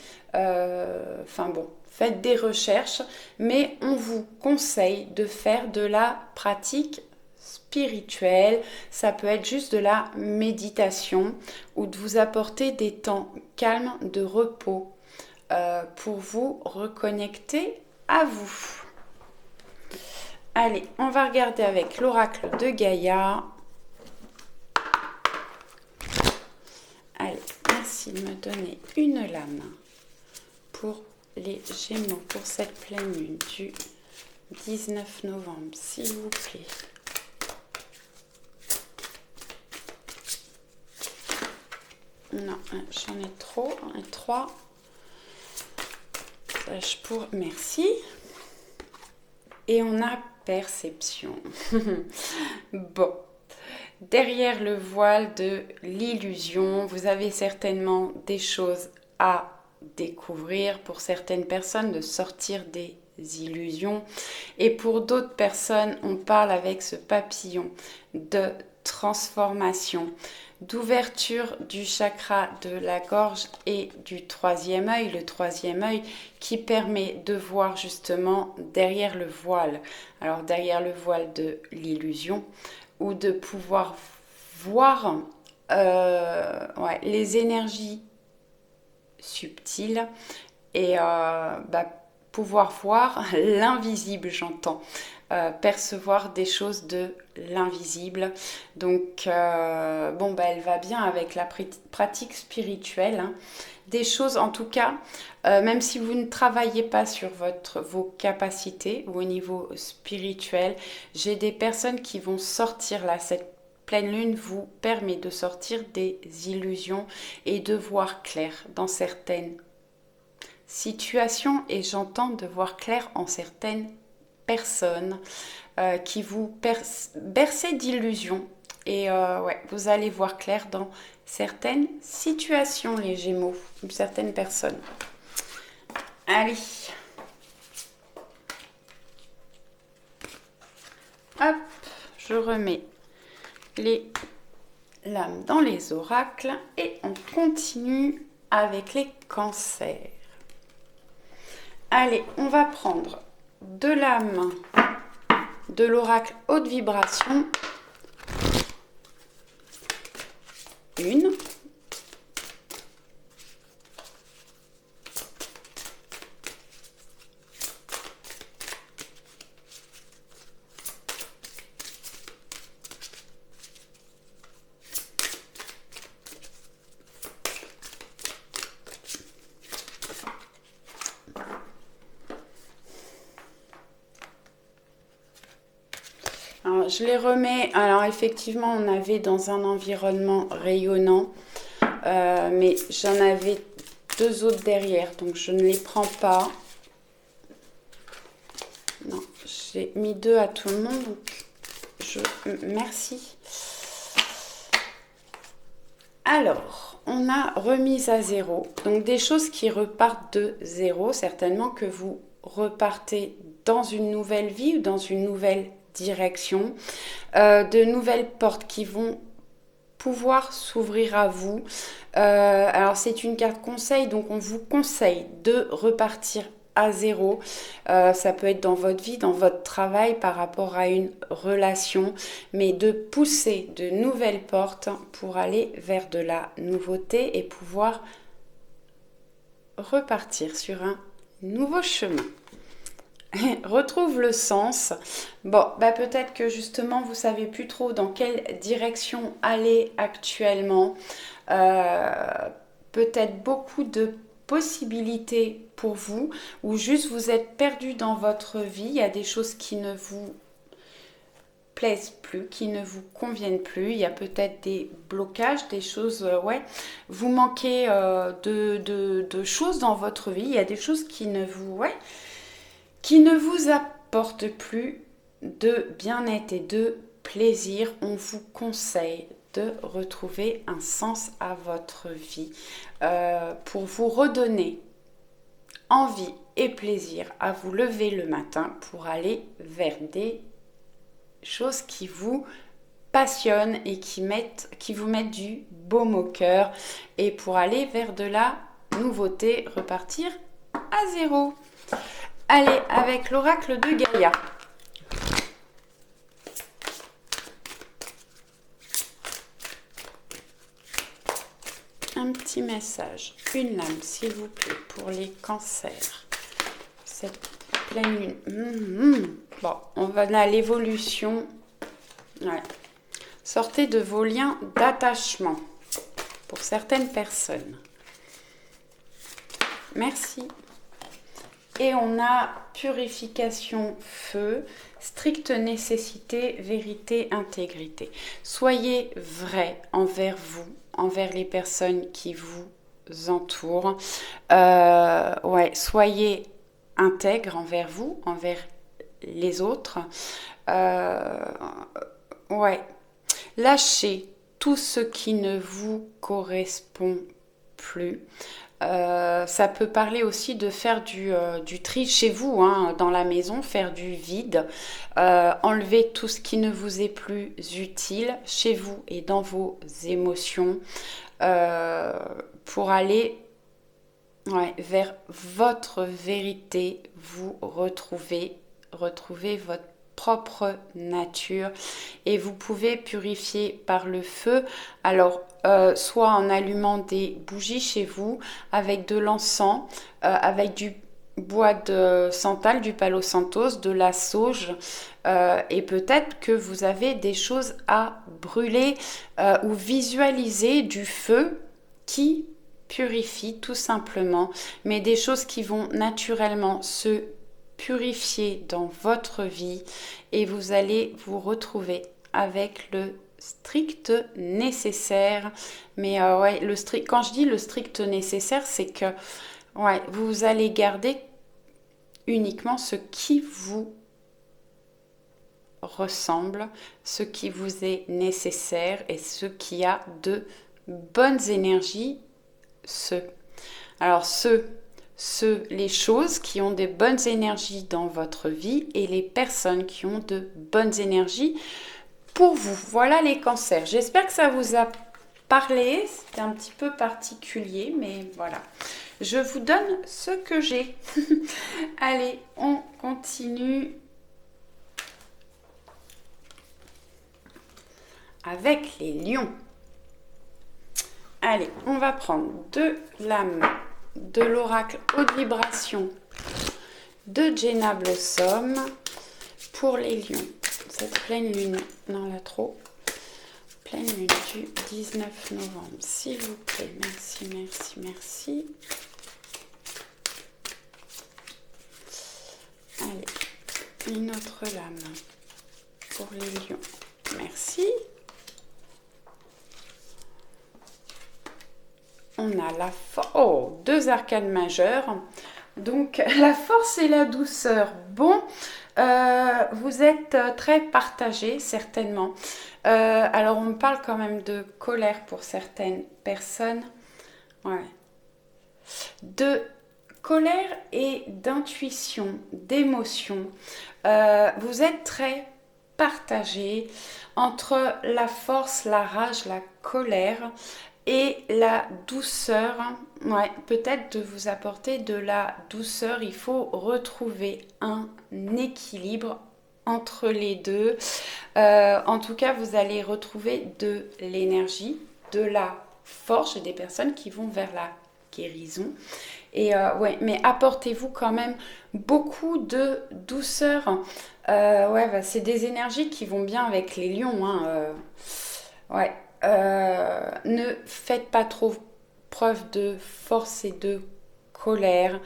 faites des recherches, mais on vous conseille de faire de la pratique spirituel, ça peut être juste de la méditation ou de vous apporter des temps calmes de repos pour vous reconnecter à vous. Allez, on va regarder avec l'oracle de Gaïa. Allez, merci de me donner une lame pour les Gémeaux, pour cette pleine lune du 19 novembre, s'il vous plaît. Non, j'en ai trop, 3. Merci. Et on a perception. Bon. Derrière le voile de l'illusion, vous avez certainement des choses à découvrir. Pour certaines personnes, de sortir des illusions. Et pour d'autres personnes, on parle avec ce papillon de transformation, d'ouverture du chakra de la gorge et du troisième œil, le troisième œil qui permet de voir justement derrière le voile. Alors derrière le voile de l'illusion, ou de pouvoir voir les énergies subtiles et pouvoir voir l'invisible, j'entends. Percevoir des choses de l'invisible. Donc, elle va bien avec la pratique spirituelle. Hein. Des choses, en tout cas, même si vous ne travaillez pas sur vos capacités ou au niveau spirituel, j'ai des personnes qui vont sortir là. Cette pleine lune vous permet de sortir des illusions et de voir clair dans certaines situations. Et j'entends de voir clair en certaines personnes qui vous bercez d'illusions. Et vous allez voir clair dans certaines situations, les Gémeaux, certaines personnes. Allez. Hop, je remets les lames dans les oracles et on continue avec les cancers. Allez, on va prendre deux lames de l'oracle haute vibration. Une. Alors, je les remets. Alors effectivement, on avait dans un environnement rayonnant, mais j'en avais deux autres derrière, donc je ne les prends pas. Non, j'ai mis deux à tout le monde, donc merci. Alors, on a remise à zéro, donc des choses qui repartent de zéro, certainement que vous repartez dans une nouvelle vie ou dans une nouvelle direction, de nouvelles portes qui vont pouvoir s'ouvrir à vous. Alors c'est une carte conseil, donc on vous conseille de repartir à zéro. Ça peut être dans votre vie, dans votre travail, par rapport à une relation, mais de pousser de nouvelles portes pour aller vers de la nouveauté et pouvoir repartir sur un nouveau chemin. Retrouve le sens. Bon, peut-être que justement vous savez plus trop dans quelle direction aller actuellement. Peut-être beaucoup de possibilités pour vous, ou juste vous êtes perdu dans votre vie. Il y a des choses qui ne vous plaisent plus, qui ne vous conviennent plus. Il y a peut-être des blocages, des choses, vous manquez de choses dans votre vie. Il y a des choses qui ne vous apportent plus de bien-être et de plaisir. On vous conseille de retrouver un sens à votre vie pour vous redonner envie et plaisir à vous lever le matin pour aller vers des choses qui vous passionnent et qui vous mettent du baume au cœur, et pour aller vers de la nouveauté, repartir à zéro. Allez, avec l'oracle de Gaïa. un petit message, une lame, s'il vous plaît, pour les cancers. Cette pleine lune. Bon, on va à l'évolution. Ouais. Sortez de vos liens d'attachement pour certaines personnes. Merci. Et on a purification feu, stricte nécessité, vérité, intégrité. Soyez vrai envers vous, envers les personnes qui vous entourent. Ouais, soyez intègre envers vous, envers les autres. Ouais. Lâchez tout ce qui ne vous correspond plus. Ça peut parler aussi de faire du tri chez vous, hein, dans la maison, faire du vide, enlever tout ce qui ne vous est plus utile chez vous et dans vos émotions pour aller vers votre vérité, vous retrouver votre propre nature et vous pouvez purifier par le feu. Alors soit en allumant des bougies chez vous avec de l'encens, avec du bois de santal, du palo santos, de la sauge et peut-être que vous avez des choses à brûler ou visualiser du feu qui purifie tout simplement, mais des choses qui vont naturellement se purifier dans votre vie et vous allez vous retrouver avec le strict nécessaire. Mais ouais, quand je dis le strict nécessaire, c'est que vous allez garder uniquement ce qui vous ressemble, ce qui vous est nécessaire et ce qui a de bonnes énergies. Alors les choses qui ont des bonnes énergies dans votre vie et les personnes qui ont de bonnes énergies pour vous. Voilà les cancers. J'espère que ça vous a parlé. C'était un petit peu particulier, mais voilà. Je vous donne ce que j'ai. Allez, on continue avec les lions. Allez, on va prendre de lames de l'oracle haute vibration de Jenna Blossom pour les lions. Cette pleine lune, non là trop, pleine lune du 19 novembre, s'il vous plaît. Merci, merci, merci. Allez, une autre lame pour les lions. Merci. On a la force. Oh, deux arcanes majeures. Donc, la force et la douceur. Bon, vous êtes très partagés, certainement. Alors, on me parle quand même de colère pour certaines personnes. Ouais. De colère et d'intuition, d'émotion. Vous êtes très partagés entre la force, la rage, la colère et la douceur. Ouais, peut-être de vous apporter de la douceur. Il faut retrouver un équilibre entre les deux. En tout cas, vous allez retrouver de l'énergie, de la force. J'ai des personnes qui vont vers la guérison. Et ouais, mais apportez-vous quand même beaucoup de douceur. C'est des énergies qui vont bien avec les lions. Hein, ouais. Ne faites pas trop preuve de force et de colère.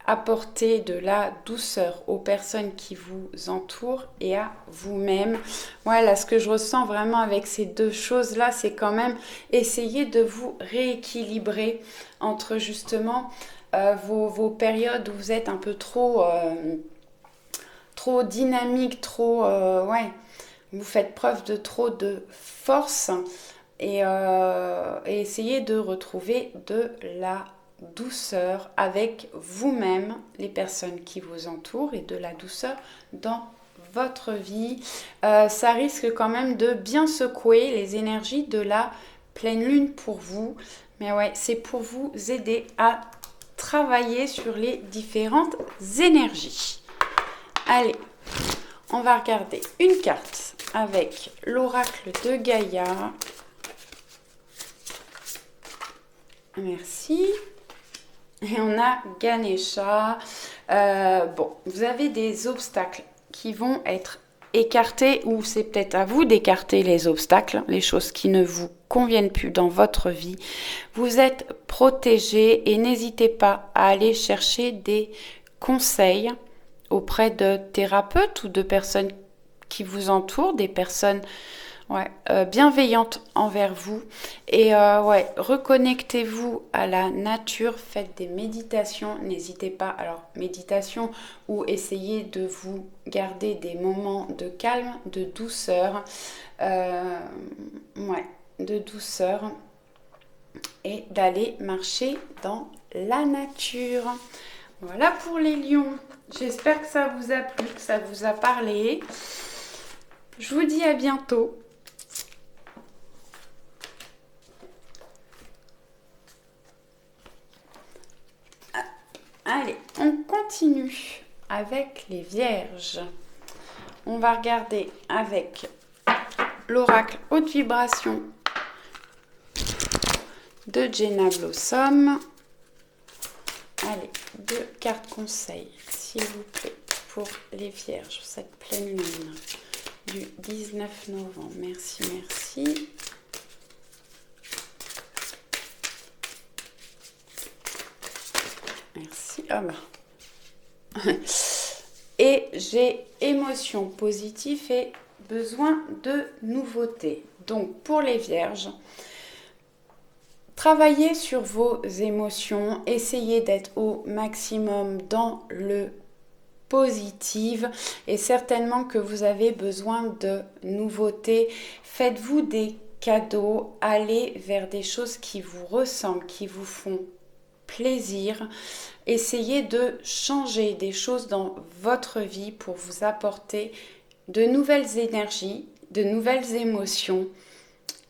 Apportez de la douceur aux personnes qui vous entourent et à vous-même. Voilà, ce que je ressens vraiment avec ces deux choses-là, c'est quand même essayer de vous rééquilibrer entre justement vos périodes où vous êtes un peu trop dynamique, vous faites preuve de trop de force et essayez de retrouver de la douceur avec vous-même, les personnes qui vous entourent et de la douceur dans votre vie. Ça risque quand même de bien secouer les énergies de la pleine lune pour vous. Mais ouais, c'est pour vous aider à travailler sur les différentes énergies. Allez, on va regarder une carte avec l'oracle de Gaïa. Merci. Et on a Ganesha. Bon, vous avez des obstacles qui vont être écartés, ou c'est peut-être à vous d'écarter les obstacles, les choses qui ne vous conviennent plus dans votre vie. Vous êtes protégé et n'hésitez pas à aller chercher des conseils auprès de thérapeutes ou de personnes qui vous entourent, des personnes bienveillantes envers vous. Et reconnectez-vous à la nature, faites des méditations, n'hésitez pas. Alors, méditation ou essayez de vous garder des moments de calme, de douceur, de douceur, et d'aller marcher dans la nature. Voilà pour les lions. J'espère que ça vous a plu, que ça vous a parlé. Je vous dis à bientôt. Allez, on continue avec les vierges. On va regarder avec l'oracle haute vibration de Jenna Blossom. Allez, 2 cartes conseils, s'il vous plaît, pour les vierges, cette pleine lune du 19 novembre. Merci, merci. Merci. Ah bah. Et j'ai émotion positive et besoin de nouveautés. Donc, pour les vierges, travaillez sur vos émotions, essayez d'être au maximum dans le positif et certainement que vous avez besoin de nouveautés. Faites-vous des cadeaux, allez vers des choses qui vous ressemblent, qui vous font plaisir. Essayez de changer des choses dans votre vie pour vous apporter de nouvelles énergies, de nouvelles émotions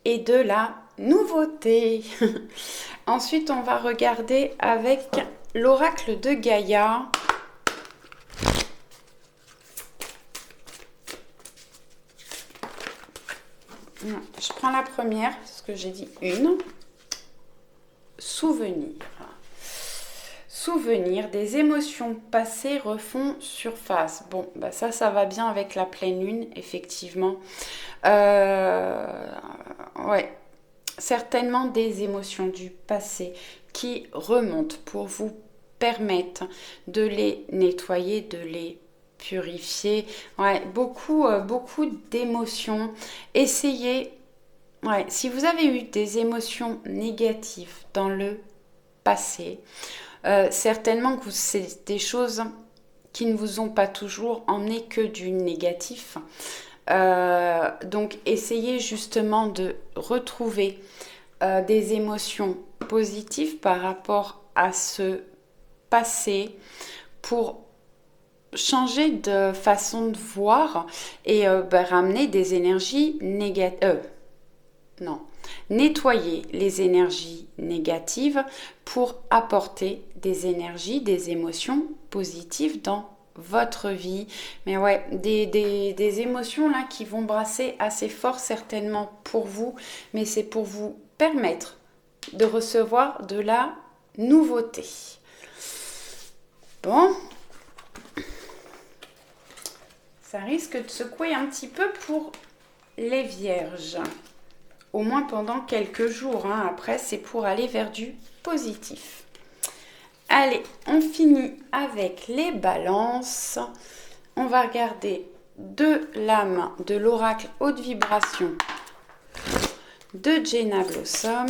et de la nouveauté. Ensuite, on va regarder avec l'oracle de Gaïa. Je prends la première, parce que j'ai dit une. Souvenir. Souvenir, des émotions passées refont surface. Bon, bah ça va bien avec la pleine lune, effectivement. Ouais, certainement des émotions du passé qui remontent pour vous permettre de les nettoyer, de les purifier. Ouais, beaucoup d'émotions. Essayez, si vous avez eu des émotions négatives dans le passé, certainement que c'est des choses qui ne vous ont pas toujours emmené que du négatif. Donc essayez justement de retrouver des émotions positives par rapport à ce passé pour changer de façon de voir et ramener des énergies négatives. Nettoyer les énergies négatives pour apporter des énergies, des émotions positives dans votre vie. Mais ouais, des émotions là qui vont brasser assez fort certainement pour vous, mais c'est pour vous permettre de recevoir de la nouveauté. Bon, ça risque de secouer un petit peu pour les vierges. Au moins pendant quelques jours. Après, c'est pour aller vers du positif. Allez, on finit avec les balances. On va regarder de l'âme de l'oracle haute vibration de Jenna Blossom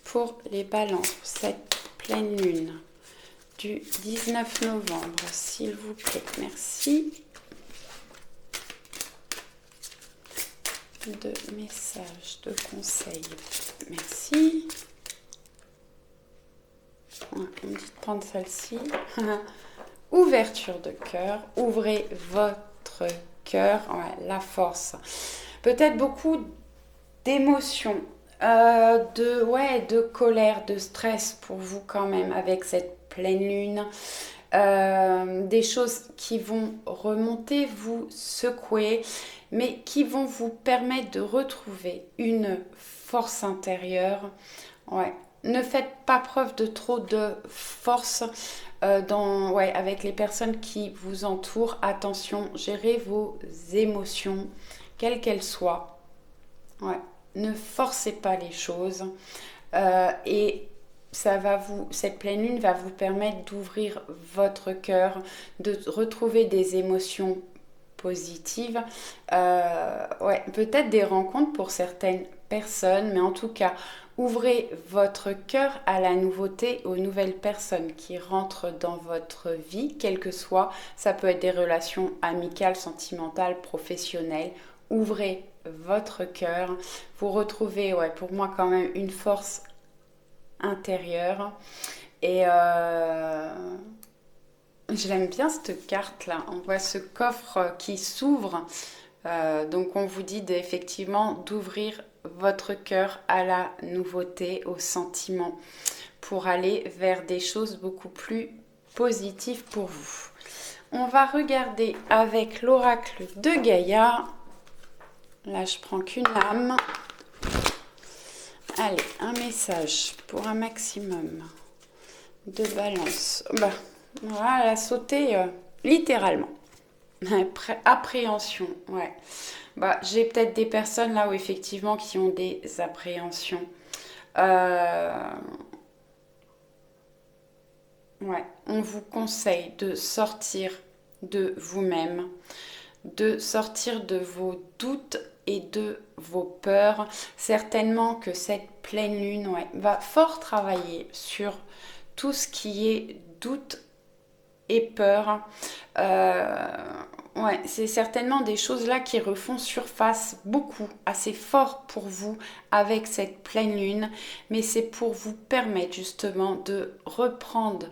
pour les balances, cette pleine lune du 19 novembre, s'il vous plaît. Merci. De messages, de conseils. Merci. On me dit de prendre celle-ci. Ouverture de cœur. Ouvrez votre cœur. Ouais, la force. Peut-être beaucoup d'émotions, de colère, de stress pour vous quand même avec cette pleine lune. Des choses qui vont remonter, vous secouer, mais qui vont vous permettre de retrouver une force intérieure. Ouais, ne faites pas preuve de trop de force avec les personnes qui vous entourent. Attention, gérez vos émotions, quelles qu'elles soient. Ouais. Ne forcez pas les choses. Et cette pleine lune va vous permettre d'ouvrir votre cœur, de retrouver des émotions positives. Peut-être des rencontres pour certaines personnes, mais en tout cas, ouvrez votre cœur à la nouveauté, aux nouvelles personnes qui rentrent dans votre vie, quel que soit. Ça peut être des relations amicales, sentimentales, professionnelles. Ouvrez votre cœur. Vous retrouvez, pour moi, quand même une force intérieure. Et j'aime bien cette carte là. On voit ce coffre qui s'ouvre. Donc on vous dit effectivement d'ouvrir votre cœur à la nouveauté, au sentiment, pour aller vers des choses beaucoup plus positives pour vous. On va regarder avec l'oracle de Gaïa. Là, je prends qu'une âme. Allez, un message pour un maximum de balance. Voilà, elle a sauté littéralement. Appréhension, ouais. J'ai peut-être des personnes là où effectivement qui ont des appréhensions. On vous conseille de sortir de vous-même, de sortir de vos doutes et de vos peurs. Certainement que cette pleine lune va fort travailler sur tout ce qui est doute et peur. C'est certainement des choses là qui refont surface beaucoup, assez fort pour vous avec cette pleine lune, mais c'est pour vous permettre justement de reprendre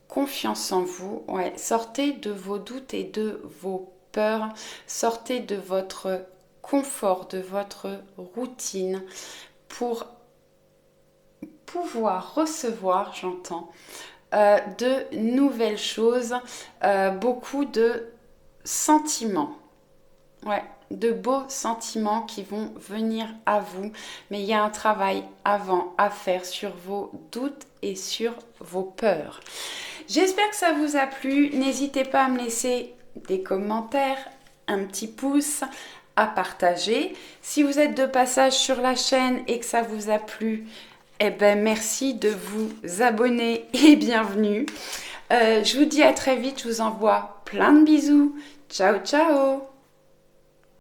confiance en vous. Sortez de vos doutes et de vos peurs, sortez de votre confort, de votre routine pour pouvoir recevoir, j'entends, de nouvelles choses, beaucoup de sentiments, de beaux sentiments qui vont venir à vous, mais il y a un travail avant à faire sur vos doutes et sur vos peurs. J'espère que ça vous a plu. N'hésitez pas à me laisser des commentaires, un petit pouce, à partager. Si vous êtes de passage sur la chaîne et que ça vous a plu, merci de vous abonner et bienvenue. Je vous dis à très vite, je vous envoie plein de bisous. Ciao, ciao!